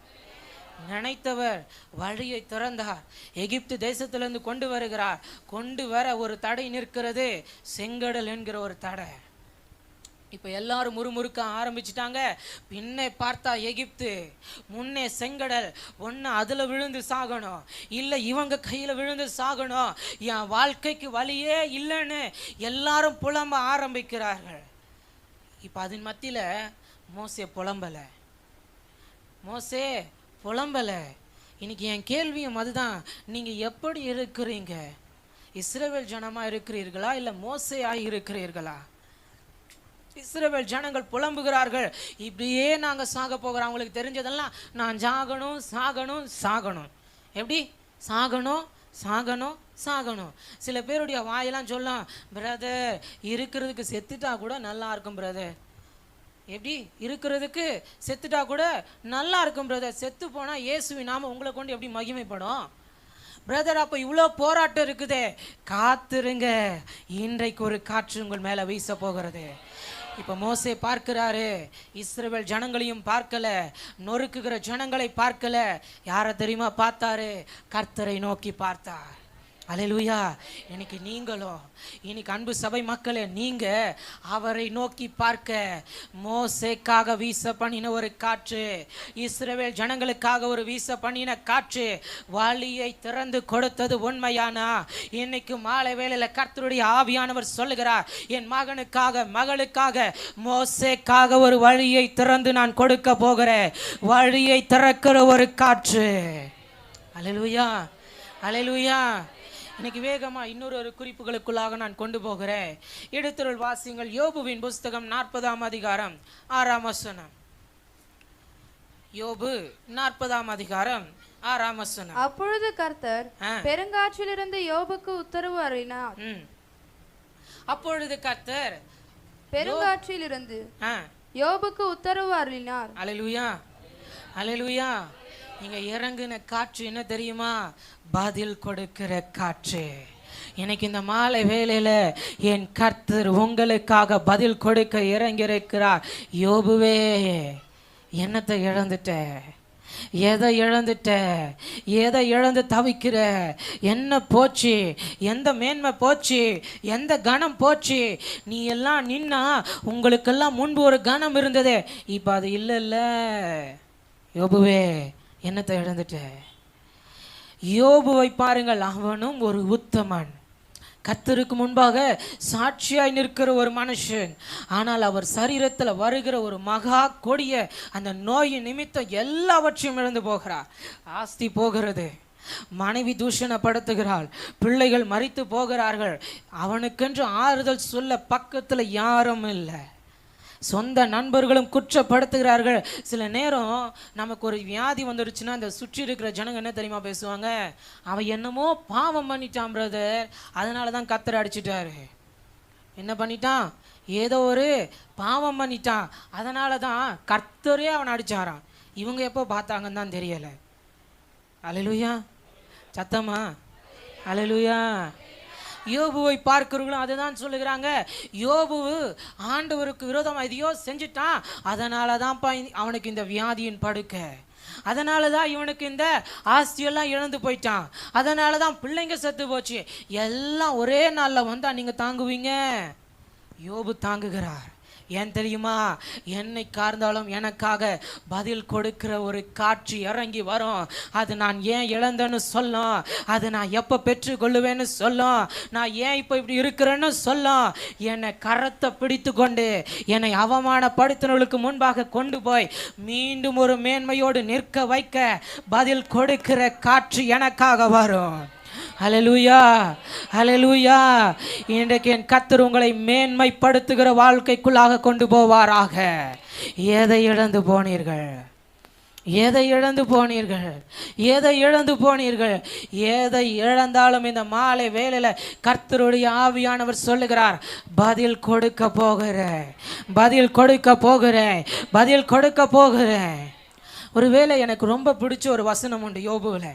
நினைத்தவர் வழியை திறந்தார். எகிப்து தேசத்திலிருந்து கொண்டு வருகிறார். கொண்டு வர ஒரு தடை நிற்கிறது, செங்கடல் என்கிற ஒரு தடை. இப்போ எல்லாரும் முறுமுறுக்க ஆரம்பிச்சிட்டாங்க. பின்னே பார்த்தா எகிப்து, முன்னே செங்கடல். ஒன்று அதில் விழுந்து சாகணும், இல்லை இவங்க கையில் விழுந்து சாகணும், என் வாழ்க்கைக்கு வழியே இல்லைன்னு எல்லாரும் புலம்ப ஆரம்பிக்கிறார்கள். இப்போ அதன் மத்தியில் மோசே புலம்பலை. மோசே புலம்பலை. இன்னைக்கு என் கேள்வியும் அதுதான், நீங்கள் எப்படி இருக்கிறீங்க? இஸ்ரவேல் ஜனமாக இருக்கிறீர்களா இல்லை மோசேயாக இருக்கிறீர்களா? இஸ்ரவேல் ஜனங்கள் புலம்புகிறார்கள், இப்படியே நாங்கள் சாக போகிறோம். அவங்களுக்கு தெரிஞ்சதெல்லாம் நான் சாகணும் சாகணும் சாகணும். எப்படி சாகணும் சாகணும் சாகணும்? சில பேருடைய வாயெல்லாம் சொல்லலாம், பிரதர் இருக்கிறதுக்கு செத்துட்டா கூட நல்லா இருக்கும் பிரதர். எப்படி இருக்கிறதுக்கு செத்துட்டா கூட நல்லா இருக்கும் பிரதர். செத்து போனால் இயேசுவின் நாம உங்களை கொண்டு எப்படி மகிமைப்படும் பிரதர்? அப்போ இவ்வளோ போராட்டம் இருக்குதே, காத்துருங்க, இன்றைக்கு ஒரு காற்று உங்கள் மேலே வீச போகிறது. இப்போ மோசே பார்க்கிறாரு, இஸ்ரவேல் ஜனங்களையும் பார்க்கல, நொறுக்குகிற ஜனங்களை பார்க்கல. யாரை தெரியுமா பார்த்தாரு? கர்த்தரை நோக்கி பார்த்தார். அல்லேலூயா. இன்னைக்கு நீங்களும், இன்னைக்கு அன்பு சபை மக்களே, நீங்க அவரை நோக்கி பார்க்க, மோசேக்காக வீச பண்ணின ஒரு காற்று, இஸ்ரவேல் ஜனங்களுக்காக ஒரு வீச பண்ணின காற்று வழியை திறந்து கொடுத்தது உண்மையானா? இன்னைக்கு மாலை வேளையில கர்த்தருடைய ஆவியானவர் சொல்லுகிறார், என் மகனுக்காக மகளுக்காக மோசேக்காக ஒரு வழியை திறந்து நான் கொடுக்க போகிறேன். வழியை திறக்கிற ஒரு காற்று. அல்லேலூயா அல்லேலூயா. இன்னைக்கு வேகமாக இன்னொரு குறிப்புகளுக்குள்ளாக நான் கொண்டு போகிறேன். எடுத்துருள் வாசிங்கள். யோபுவின் புஸ்தகம் 40ஆம் அதிகாரம் 6ஆம் வசனம். யோபு 40ஆம் அதிகாரம் 6ஆம் வசனம். அப்பொழுது கர்த்தர் பெருங்காற்றிலிருந்து யோபுக்கு உத்தரவு அருளினார். அப்பொழுது கர்த்தர் பெருங்காற்றிலிருந்து யோபுக்கு உத்தரவு அருளினார். அல்லேலூயா அல்லேலூயா. நீங்க இறங்குன காற்று என்ன தெரியுமா? பதில் கொடுக்கிற காற்று. எனக்கு இந்த மாலை வேளையில என் கர்த்தர் உங்களுக்காக பதில் கொடுக்க இறங்கியிருக்கிறார். யோபுவே, என்னத்தை இழந்துட்ட? எதை இழந்துட்ட? எதை இழந்து தவிக்கிற? என்ன போச்சு? எந்த மேன்மை போச்சு? எந்த கணம் போச்சு? நீ எல்லாம் நின்னா உங்களுக்கெல்லாம் முன்பு ஒரு கணம் இருந்ததே, இப்போ அது இல்லைல்ல. யோபுவே, என்னத்தை இழந்துட்ட? யோபுவை பாருங்கள், அவனும் ஒரு உத்தமன், கர்த்தருக்கு முன்பாக சாட்சியாய் நிற்கிற ஒரு மனுஷன். ஆனால் அவர் சரீரத்தில் வருகிற ஒரு மகா கொடிய அந்த நோயின் நிமித்தம் எல்லாவற்றையும் இழந்து போகிறார். ஆஸ்தி போகிறது, மனைவி தூஷணப்படுத்துகிறாள், பிள்ளைகள் மரித்து போகிறார்கள். அவனுக்கென்று ஆறுதல் சொல்ல பக்கத்தில் யாரும் இல்லை. சொந்த நண்பர்களும் குற்றப்படுத்துகிறார்கள். சில நேரம் நமக்கு ஒரு வியாதி வந்துடுச்சுன்னா அந்த சுற்றி இருக்கிற ஜனங்க என்ன தெரியுமா பேசுவாங்க? அவன் என்னமோ பாவம் பண்ணிட்டான் பிரதர், அதனால தான் கர்த்தர் அடிச்சிட்டாரு. என்ன பண்ணிட்டான்? ஏதோ ஒரு பாவம் பண்ணிட்டான், அதனால தான் கர்த்தரே அவனை அடிச்சாரான். இவங்க எப்போ பார்த்தாங்கன்னு தான் தெரியல. அல்லேலூயா. சத்தமா அல்லேலூயா. யோபுவை பார்க்கிறவர்களும் அதுதான் சொல்லுகிறாங்க. யோபு ஆண்டவருக்கு விரோதமாக எதையோ செஞ்சுட்டான், அதனால தான்ப்பா அவனுக்கு இந்த வியாதியின் படுக்க, அதனால தான் இவனுக்கு இந்த ஆஸ்தியெல்லாம் இழந்து போயிட்டான், அதனால தான் பிள்ளைங்க செத்து போச்சு. எல்லாம் ஒரே நாளில் வந்தால் நீங்கள் தாங்குவீங்க? யோபு தாங்குகிறார். ஏன் தெரியுமா? என்னை கார்ந்தாலும் எனக்காக பதில் கொடுக்கிற ஒரு காட்சி இறங்கி வரும். அது நான் ஏன் இழந்தேன்னு சொல்லும், அது நான் எப்போ பெற்றுக்கொள்ளுவேன்னு சொல்லும், நான் ஏன் இப்போ இப்படி இருக்கிறேன்னு சொல்லும். என்னை கரத்தை பிடித்து கொண்டு என்னை அவமானப்படுத்தினவர்களுக்கு முன்பாக கொண்டு போய் மீண்டும் ஒரு மேன்மையோடு நிற்க வைக்க பதில் கொடுக்கிற காட்சி எனக்காக வரும். ஹல்லேலூயா ஹல்லேலூயா. இன்றைக்கு என் கர்த்தர் உங்களை மேன்மைப்படுத்துகிற வாழ்க்கைக்குள்ளாக கொண்டு போவாராக. எதை இழந்து போனீர்கள்? எதை இழந்து போனீர்கள்? எதை இழந்து போனீர்கள்? எதை இழந்தாலும் இந்த மாலை வேளையில கர்த்தருடைய ஆவியானவர் சொல்லுகிறார், பதில் கொடுக்க போகிறேன், பதில் கொடுக்க போகிறேன், பதில் கொடுக்க போகிறேன். ஒருவேளை எனக்கு ரொம்ப பிடிச்ச ஒரு வசனம் உண்டு யோபுவில்.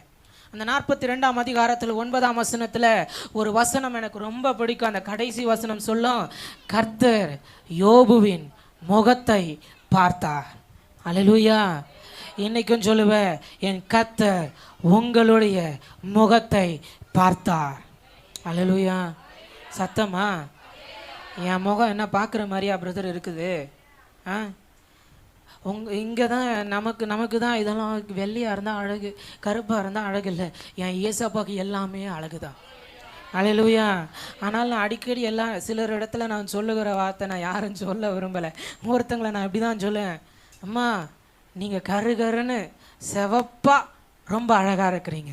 அந்த 42ஆம் அதிகாரத்தில் 9ஆம் வசனத்தில் ஒரு வசனம் எனக்கு ரொம்ப பிடிக்கும். அந்த கடைசி வசனம் சொல்லும், கர்த்தர் யோபுவின் முகத்தை பார்த்தார். அல்லேலூயா. இன்னைக்கும் சொல்லுவேன், என் கர்த்தர் உங்களுடைய முகத்தை பார்த்தார். அல்லேலூயா. சத்தமா? என் முகம் என்ன பார்க்குற மாதிரியா பிரதர் இருக்குது? இங்கே தான் நமக்கு தான் இதெல்லாம் வெள்ளையாக இருந்தால் அழகு, கருப்பாக இருந்தால் அழகு இல்லை. என் ஏசப்பாக்கு எல்லாமே அழகு தான். அல்லேலூயா. ஆனால் நான் அடிக்கடி எல்லாம் சிலர் இடத்துல நான் சொல்லுகிற வார்த்தை நான் யாரும் சொல்ல விரும்பலை. ஒருத்தங்களை நான் இப்படி தான் சொல்லுவேன், அம்மா நீங்கள் கருகருன்னு செவப்பாக ரொம்ப அழகாக இருக்கிறீங்க.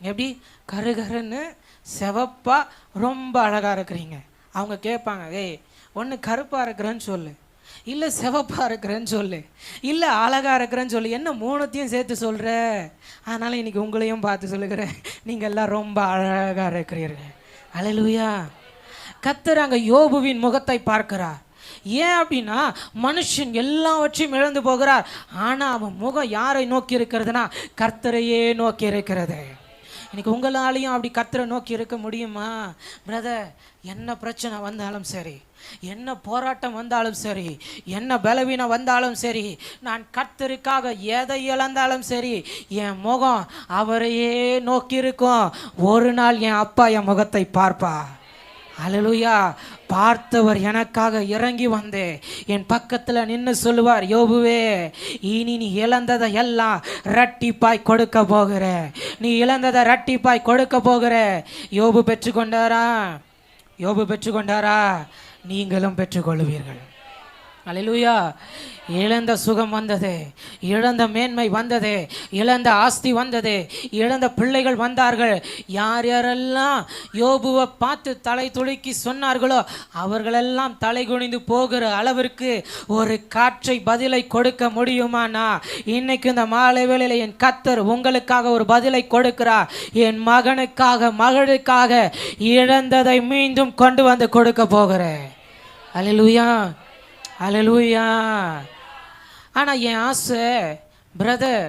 எப்படி? கருகருன்னு செவப்பாக ரொம்ப அழகாக இருக்கிறீங்க. அவங்க கேட்பாங்க, ஏய் ஒன்று கருப்பாக இருக்கிறேன்னு சொல்லு, இல்லை சிவப்பாக இருக்கிறேன்னு சொல்லு, இல்லை அழகாக இருக்கிறேன்னு சொல்லு, என்ன மூணுத்தையும் சேர்த்து சொல்கிற? அதனால் இன்றைக்கி உங்களையும் பார்த்து சொல்லுகிறேன், நீங்கள் எல்லாம் ரொம்ப அழகாக இருக்கிறீர்கள். அல்லேலூயா. கர்த்தர் அங்கே யோபுவின் முகத்தை பார்க்கிறார். ஏன் அப்படின்னா மனுஷன் எல்லாவற்றையும் இழந்து போகிறார், ஆனால் அவன் முகம் யாரை நோக்கி இருக்கிறதுனா கர்த்தரையே நோக்கி இருக்கிறது. இன்னைக்கு உங்களாலையும் அப்படி கர்த்தரை நோக்கி இருக்க முடியுமா? பிரதர், என்ன பிரச்சனை வந்தாலும் சரி, என்ன போராட்டம் வந்தாலும் சரி, என்ன பலவீனம் வந்தாலும் சரி, நான் கர்த்தருக்காக எதை இழந்தாலும் சரி, என் முகம் அவரையே நோக்கி இருக்கும். ஒரு நாள் என் அப்பா என் முகத்தை பார்ப்பா. அல்லேலூயா. பார்த்தவர் எனக்காக இறங்கி வந்து என் பக்கத்தில் நின்று சொல்லுவார், யோபுவே இனி நீ இழந்ததை எல்லாம் இரட்டிப்பாய் கொடுக்க போகிற, நீ இழந்ததை இரட்டிப்பாய் கொடுக்க போகிற. யோபு பெற்றுக்கொண்டாரா? யோபு பெற்றுக்கொண்டாரா? நீங்களும் பெற்றுக்கொள்வீர்கள். அல்லேலூயா. இழந்த சுகம் வந்தது, இழந்த மேன்மை வந்தது, இழந்த ஆஸ்தி வந்தது, இழந்த பிள்ளைகள் வந்தார்கள். யார் யாரெல்லாம் யோபுவை பார்த்து தலை துளுக்கி சொன்னார்களோ அவர்களெல்லாம் தலை குனிந்து போகிற அளவிற்கு ஒரு காற்றை பதிலை கொடுக்க முடியுமானா இன்னைக்கு இந்த மாலை வேளையில் என் கர்த்தர் உங்களுக்காக ஒரு பதிலை கொடுக்கிறார். என் மகனுக்காக மகளுக்காக இழந்ததை மீண்டும் கொண்டு வந்து கொடுக்க போகிறேன். அல்லேலூயா, அல்லேலூயா. ஆனால் என் ஆசை, பிரதர்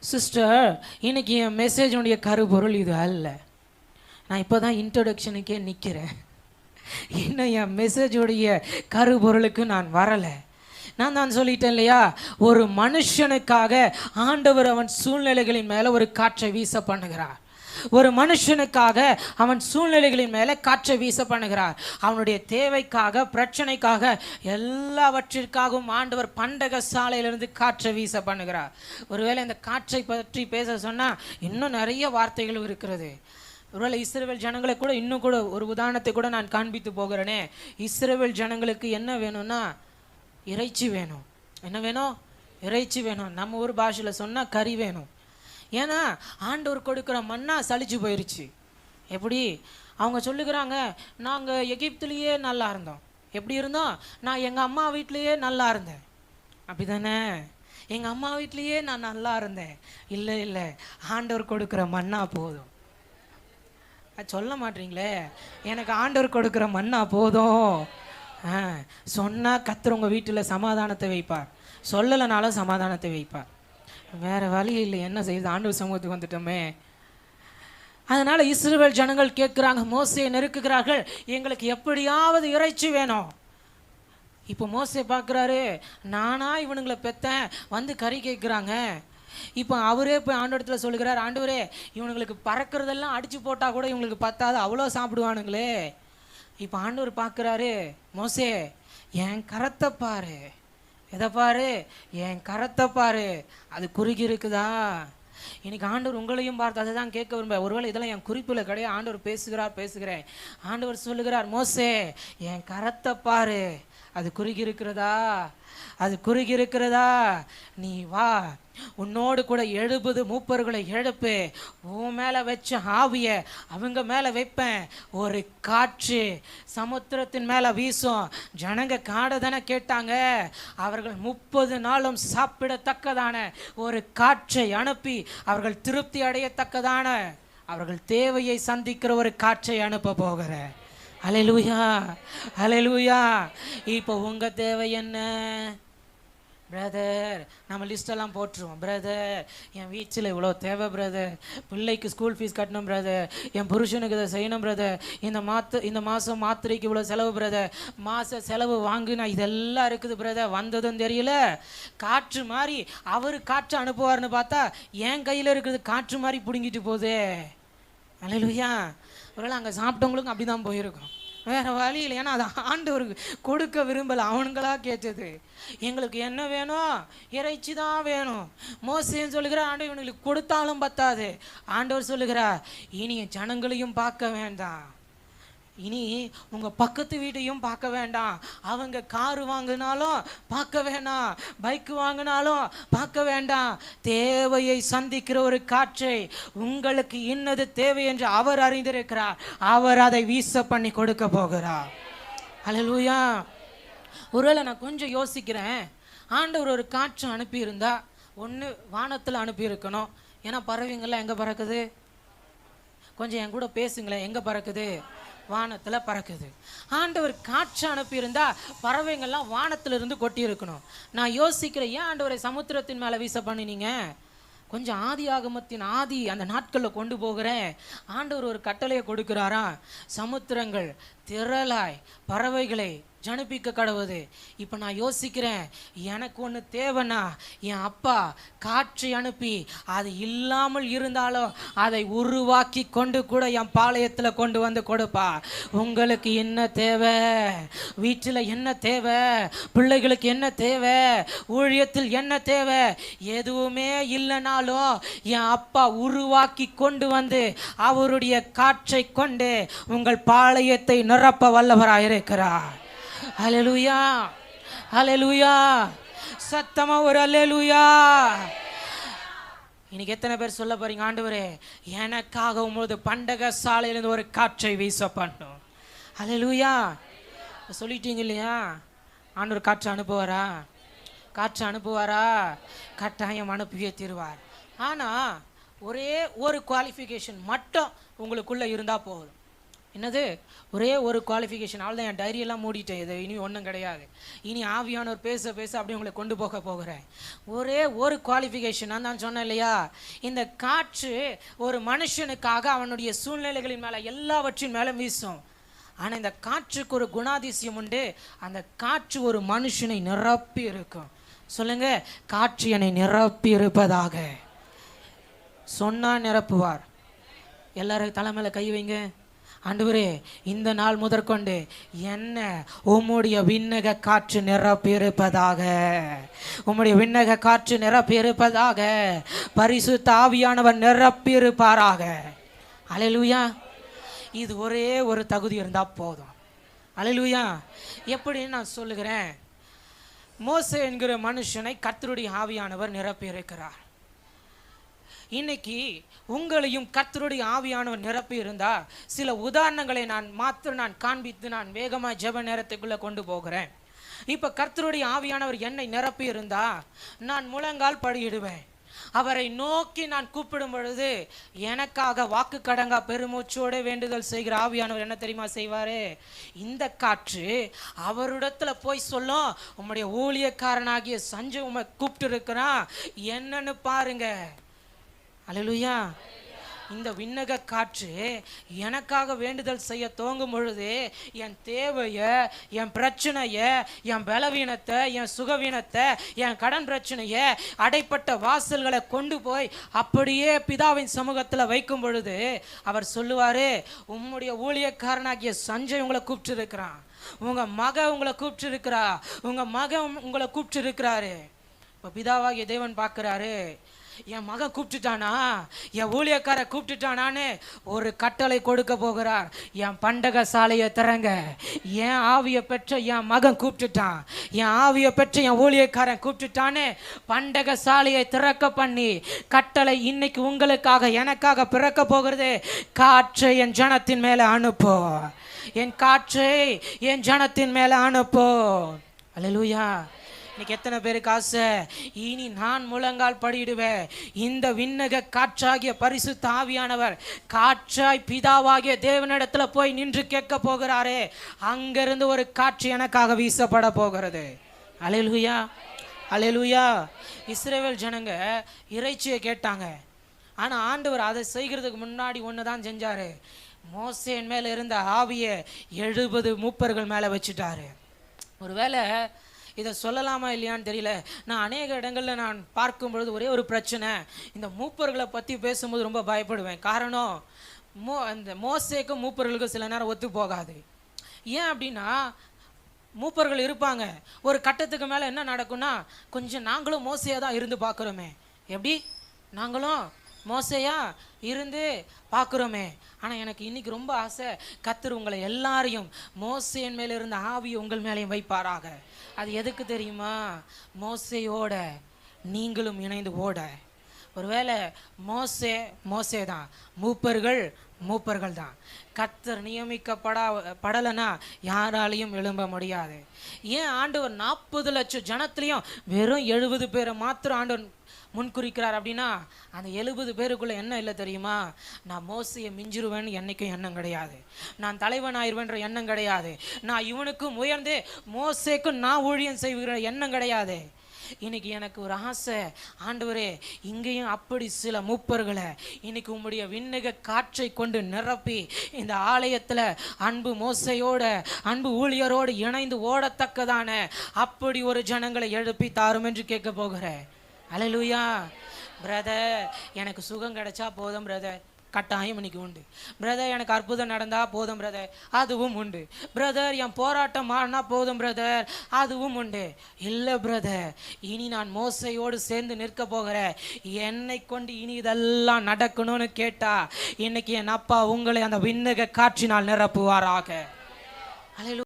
சிஸ்டர், இன்னைக்கு என் மெசேஜுடைய கருப்பொருள் இது அல்ல. நான் இப்போ தான் இன்ட்ரொடக்ஷனுக்கே நிற்கிறேன். இன்னும் என் மெசேஜுடைய கருப்பொருளுக்கு நான் வரலை. நான் தான் சொல்லிட்டேன் இல்லையா, ஒரு மனுஷனுக்காக ஆண்டவர் அவன் சூழ்நிலைகளின் மேலே ஒரு காற்றை வீச பண்ணுகிறார். ஒரு மனுஷனுக்காக அவன் சூழ்நிலைகளின் மேலே காற்றை வீச பண்ணுகிறார். அவனுடைய தேவைக்காக, பிரச்சனைக்காக, எல்லாவற்றிற்காகவும் ஆண்டவர் பண்டக சாலையிலிருந்து காற்றை வீச பண்ணுகிறார். ஒருவேளை இந்த காற்றை பற்றி பேச சொன்னால் இன்னும் நிறைய வார்த்தைகள் இருக்கிறது. ஒருவேளை இஸ்ரவேல் ஜனங்களை கூட இன்னும் கூட ஒரு உதாரணத்தை கூட நான் காண்பித்து போகிறேனே. இஸ்ரவேல் ஜனங்களுக்கு என்ன வேணும்னா இறைச்சி வேணும். என்ன வேணும்? இறைச்சி வேணும். நம்ம ஊர் பாஷையில் சொன்னால் கறி வேணும். ஏன்னா ஆண்டவர் கொடுக்குற மன்னா சலிச்சு போயிடுச்சு. எப்படி? அவங்க சொல்லுகிறாங்க, நாங்கள் எகிப்துலேயே நல்லா இருந்தோம். எப்படி இருந்தோம்? நான் எங்கள் அம்மா வீட்லேயே நல்லா இருந்தேன். அப்படி தானே? எங்கள் அம்மா வீட்லேயே நான் நல்லா இருந்தேன். இல்லை இல்லை, ஆண்டவர் கொடுக்குற மன்னா போதும். சொல்ல மாட்டீங்களே, எனக்கு ஆண்டவர் கொடுக்குற மன்னா போதும். சொன்னால் கர்த்தர் உங்கள் வீட்டில் சமாதானத்தை வைப்பார், சொல்லலைனாலும் சமாதானத்தை வைப்பார். வேறு வழி இல்லை, என்ன செய்யுது? ஆண்டவர் சமூகத்துக்கு வந்துட்டோமே. அதனால் இஸ்ரவேல் ஜனங்கள் கேட்குறாங்க, மோசேயை நெருக்குகிறார்கள், எங்களுக்கு எப்படியாவது இறைச்சி வேணும். இப்போ மோசே பார்க்குறாரு, நானா இவனுங்களை பெத்தேன், வந்து கறி கேட்குறாங்க. இப்போ அவரே போய் ஆண்டவரத்தில் சொல்லுகிறார், ஆண்டவரே இவனுங்களுக்கு பறக்கிறதெல்லாம் அடித்து போட்டால் கூட இவங்களுக்கு பத்தாது, அவ்வளோ சாப்பிடுவானுங்களே. இப்போ ஆண்டவர் பார்க்குறாரு, மோசே என் கரத்தை பாரு. எதை பாரு? என் கரத்தை பாரு, அது குறுகி இருக்குதா? இன்னைக்கு ஆண்டவர் உங்களையும் பார்த்து அதை தான் கேட்க விரும்ப. ஒருவேளை இதெல்லாம் என் குறிப்பில் கிடையாது, ஆண்டவர் பேசுகிறேன். ஆண்டவர் சொல்லுகிறார், மோசே என் கரத்தை பாரு, அது குறுகி இருக்கிறதா? அது குறுகி இருக்கிறதா? நீ வா, உன்னோடு கூட 70 மூப்பர்களை எழுப்பு, உன் மேலே வச்ச ஆவிய அவங்க மேலே வைப்பேன். ஒரு காற்று சமுத்திரத்தின் மேலே வீசும். ஜனங்க காடை தானே கேட்டாங்க, அவர்கள் 30 நாளும் சாப்பிடத்தக்கதான ஒரு காற்றை அனுப்பி அவர்கள் திருப்தி அடையத்தக்கதான அவர்கள் தேவையை சந்திக்கிற ஒரு காற்றை அனுப்ப போகிறேன். அல்லேலூயா, அல்லேலூயா. இப்போ உங்கள் தேவை என்ன? பிரதர், நம்ம லிஸ்டெல்லாம் போட்டுருவோம். பிரதர் என் வீட்டில் இவ்வளோ தேவை, பிரதர் பிள்ளைக்கு ஸ்கூல் ஃபீஸ் கட்டணும், பிரதர் என் புருஷனுக்கு இதை செய்யணும், பிரதர் இந்த மாதம் மாத்திரைக்கு இவ்வளோ செலவு, பிரதர் மாத செலவு வாங்கினா இதெல்லாம் இருக்குது, பிரதர் வந்ததும் தெரியல. காற்று மாதிரி அவர் காற்று அனுப்புவார்னு பார்த்தா என் கையில் இருக்குது காற்று மாதிரி பிடுங்கிட்டு போகுது. அல்லேலூயா. ஒருவேளை அங்கே சாப்பிட்டவங்களுக்கும் அப்படி தான் போயிருக்கும், வேறு வழி இல்லை. ஏன்னா அது ஆண்டவருக்கு கொடுக்க விரும்பலை, அவனுங்களா கேட்டது. எங்களுக்கு என்ன வேணும்? இறைச்சி தான் வேணும். மோசேன்னு சொல்லுகிறார், ஆண்டவர் இவனுங்களுக்கு கொடுத்தாலும் பத்தாது. ஆண்டவர் சொல்லுகிறார், இனி ஜனங்களையும் பார்க்க வேண்டாம், இனி உங்க பக்கத்து வீட்டையும் பார்க்க வேண்டாம், அவங்க காரு வாங்கினாலும் பார்க்க வேண்டாம், பைக் வாங்கினாலும் பார்க்க வேண்டாம். தேவையை சந்திக்கிற ஒரு காற்றை, உங்களுக்கு இன்னது தேவை என்று அவர் அறிந்திருக்கிறார், அவர் அதை வீச பண்ணி கொடுக்க போகிறார். அல்லேலூயா. ஒருவேளை நான் கொஞ்சம் யோசிக்கிறேன், ஆண்டவர் ஒரு காற்று அனுப்பியிருந்தா ஒன்று வானத்தில் அனுப்பியிருக்கணும். ஏன்னா பறவைங்கள்லாம் எங்கே பறக்குது? கொஞ்சம் என் கூட பேசுங்களேன். எங்கே பறக்குது? வானத்தில் பறக்குது. ஆண்டவர் காற்று அனுப்பியிருந்தா பறவைங்கள்லாம் வானத்திலிருந்து கொட்டி இருக்கணும். நான் யோசிக்கிறேன், ஏன் ஆண்டவரை சமுத்திரத்தின் மேலே வீச பண்ணினீங்க? கொஞ்சம் ஆதி ஆகமத்தின் ஆதி அந்த நாட்களில் கொண்டு போகிறேன். ஆண்டவர் ஒரு கட்டளையை கொடுக்கிறாரா, சமுத்திரங்கள் திரளாய் பறவைகளை ஜனிப்பிக்க கடவுது. இப்போ நான் யோசிக்கிறேன், எனக்கு ஒன்று தேவைன்னா என் அப்பா காற்றை அனுப்பி அது இல்லாமல் இருந்தாலும் அதை உருவாக்கி கொண்டு கூட என் பாளையத்தில் கொண்டு வந்து கொடுப்பா. உங்களுக்கு என்ன தேவை? வீட்டில் என்ன தேவை? பிள்ளைகளுக்கு என்ன தேவை? ஊழியத்தில் என்ன தேவை? எதுவுமே இல்லைனாலும் என் அப்பா உருவாக்கி கொண்டு வந்து அவருடைய காற்றை கொண்டு உங்கள் பாளையத்தை நிரப்ப வல்லவராயிருக்கிறார். அல்லேலூயா, அல்லேலூயா. சத்தமா ஒரு அல்லேலூயா. இன்னைக்கு எத்தனை பேர் சொல்ல போறீங்க, ஆண்டவரே எனக்காக உங்களது பண்டக சாலையிலிருந்து ஒரு காற்றை வீச பண்ணும்? அல்லேலூயா. சொல்லிட்டீங்க இல்லையா? ஆண்டவர் காற்று அனுப்புவாரா? காற்று அனுப்புவாரா? கட்டாயம் அனுப்பியே தீருவார். ஆனால் ஒரே ஒரு குவாலிஃபிகேஷன் மட்டும் உங்களுக்குள்ளே இருந்தால் போதும். என்னது? ஒரே ஒரு குவாலிஃபிகேஷன். அவ்வளோதான், என் டைரியெல்லாம் மூடிட்டேன், இது இனி ஒன்றும் கிடையாது. இனி ஆவியானவர் பேச பேச அப்படியே உங்களை கொண்டு போக போகிறேன். ஒரே ஒரு குவாலிஃபிகேஷன். நான் தான் சொன்னேன் இல்லையா, இந்த காற்று ஒரு மனுஷனுக்காக அவனுடைய சூழ்நிலைகளின் மேலே எல்லாவற்றின் மேலே வீசும். ஆனால் இந்த காற்றுக்கு ஒரு குணாதிசயம் உண்டு, அந்த காற்று ஒரு மனுஷனை நிரப்பி இருக்கும். சொல்லுங்க, காற்று என்னை நிரப்பி இருப்பதாக. சொன்னா நிரப்புவார். எல்லாரும் தலைமையில கை வைங்க. ஆண்டவரே இந்த நாள் முதற்கொண்டு என்ன உம்முடைய விண்ணக காற்று நிரப்பி இருப்பதாக, உம்முடைய விண்ணக காற்று நிரப்பி இருப்பதாக, பரிசுத்த ஆவியானவர் நிரப்பி இருப்பாராக. அல்லேலூயா. இது ஒரே ஒரு தகுதி இருந்தால் போதும். அல்லேலூயா. எப்படின்னு நான் சொல்லுகிறேன், மோசே என்கிற மனுஷனை கர்த்தருடைய ஆவியானவர் நிரப்பி இருக்கிறார். இன்னைக்கு உங்களையும் கர்த்தருடைய ஆவியானவர் நிரப்பி இருந்தா சில உதாரணங்களை நான் காண்பித்து நான் வேகமாக ஜெப நேரத்துக்குள்ள கொண்டு போகிறேன். இப்போ கர்த்தருடைய ஆவியானவர் என்னை நிரப்பி இருந்தா நான் முழங்கால் படியிடுவேன். அவரை நோக்கி நான் கூப்பிடும் பொழுது எனக்காக வாக்கு கடங்கா பெருமூச்சோடு வேண்டுதல் செய்கிற ஆவியானவர் என்ன தெரியுமா செய்வாரு? இந்த காற்று அவரிடத்துல போய் சொல்லும், உம்முடைய ஊழியக்காரனாகிய சஞ்சய் உம்மை கூப்பிட்டு இருக்கிறான், என்னன்னு பாருங்க. அல்லேலூயா. இந்த விண்ணக காற்று எனக்காக வேண்டுதல் செய்ய துவங்கும் பொழுது என் தேவையை, என் பிரச்சனையை, என் பலவீனத்தை, என் சுகவீனத்தை, என் கடன் பிரச்சனையை, அடைப்பட்ட வாசல்களை கொண்டு போய் அப்படியே பிதாவின் சமூகத்தில் வைக்கும் பொழுது அவர் சொல்லுவார், உம்முடைய ஊழியக்காரனாகிய சஞ்சய் உங்களை கூப்பிட்டு இருக்கிறான், உங்கள் மக உங்களை கூப்பிட்டு இருக்கிறா, உங்கள் மகன் உங்களை கூப்பிட்டு இருக்கிறாரு. இப்போ பிதாவாகிய தேவன் பார்க்குறாரு, என் மகன் கூப்பிட்டுட்டானா, என் ஊழியக்கார கூப்பிட்டுட்டானான்னு ஒரு கட்டளை கொடுக்க போகிறார். என் பண்டக சாலையை திறங்க, என் ஆவியை பெற்ற என் மகன் கூப்பிட்டுட்டான், என் ஆவியை பெற்ற என் ஊழியக்காரன் கூப்பிட்டுட்டான்னு பண்டக சாலையை திறக்க பண்ணி கட்டளை இன்னைக்கு உங்களுக்காக எனக்காக பிறக்க போகிறது. காற்றை என் ஜனத்தின் மேலே அனுப்போ, என் காற்றை என் ஜனத்தின் மேலே அனுப்போ. அல்லேலூயா. இன்னைக்கு எத்தனை பேருக்கு ஆசை, இனி நான் முழங்கால் படியிடுவேன், இந்த விண்ணக காற்றாகிய பரிசுத்த ஆவியானவர் காற்றாய் பிதாவாகிய தேவனிடத்துல போய் நின்று கேட்க போகிறாரே, அங்கிருந்து ஒரு காற்று எனக்காக வீசப்பட போகிறது. அல்லேலூயா, அல்லேலூயா. இஸ்ரவேல் ஜனங்க இறைச்சியை கேட்டாங்க, ஆனால் ஆண்டவர் அதை செய்கிறதுக்கு முன்னாடி ஒன்று தான் செஞ்சாரு. மோசேன் மேலே இருந்த ஆவியை 70 மூப்பர்கள் மேலே வச்சுட்டாரு. ஒருவேளை இதை சொல்லலாமா இல்லையான்னு தெரியல. நான் அநேக இடங்களில் நான் பார்க்கும் பொழுது ஒரே ஒரு பிரச்சனை, இந்த மூப்பர்களை பற்றி பேசும்போது ரொம்ப பயப்படுவேன். காரணம், அந்த மோசேக்கும் மூப்பர்களுக்கும் சில நேரம் ஒத்து போகாது. ஏன் அப்படின்னா, மூப்பர்கள் இருப்பாங்க, ஒரு கட்டத்துக்கு மேலே என்ன நடக்கும்னா, கொஞ்சம் நாங்களும் மோசையாக தான் இருந்து பார்க்குறோமே, எப்படி நாங்களும் மோசையா இருந்து பார்க்குறோமே. ஆனால் எனக்கு இன்னைக்கு ரொம்ப ஆசை, கர்த்தர் உங்களை எல்லாரையும் மோசேயின் மேலே இருந்த ஆவியை உங்கள் மேலேயும் வைப்பாராக. அது எதுக்கு தெரியுமா? மோசையோட நீங்களும் இணைந்து ஓட. ஒருவேளை மோசே தான், மூப்பர்கள் தான். கர்த்தர் படலைன்னா யாராலையும் எழும்ப முடியாது. ஏன் ஆண்டவர் 40 லட்சம் ஜனத்துலையும் வெறும் 70 பேரை மாத்திரம் ஆண்டவர் முன்குறிக்கிறார் அப்படின்னா, அந்த 70 பேருக்குள்ள என்ன இல்லை தெரியுமா? நான் மோசையை மிஞ்சிருவேன்னு என்னைக்கும் எண்ணம் கிடையாது. நான் தலைவன் ஆயிடுவேன்ற எண்ணம் கிடையாது. நான் இவனுக்கும் உயர்ந்து மோசேக்கும் நான் ஊழியம் செய்கிற எண்ணம் கிடையாது. இன்னைக்கு எனக்கு ஒரு ஆசை, ஆண்டவரே இங்கேயும் அப்படி சில மூப்பர்களை இன்னைக்கு உம்முடைய விண்ணக காற்றை கொண்டு நிரப்பி இந்த ஆலயத்தில் அன்பு மோசையோட அன்பு ஊழியரோடு இணைந்து ஓடத்தக்கதான அப்படி ஒரு ஜனங்களை எழுப்பி தாரும் என்று கேட்க போகிறேன். அல்லேலூயா. பிரதர், எனக்கு சுகம் கிடைச்சா போதும் பிரதர், கட்டாயம் இன்னைக்கு உண்டு. பிரதர், எனக்கு அற்புதம் நடந்தா போதும் பிரதர், அதுவும் உண்டு. பிரதர், என் போராட்டம் மாறினா போதும் பிரதர், அதுவும் உண்டு. இல்லை பிரதர், இனி நான் மோசையோடு சேர்ந்து நிற்க போகிறேன். என்னை கொண்டு இனி இதெல்லாம் நடக்கணும்னு கேட்டா இன்னைக்கு என் அப்பா உங்களை அந்த விண்ணக காற்றினால் நிரப்புவாராக.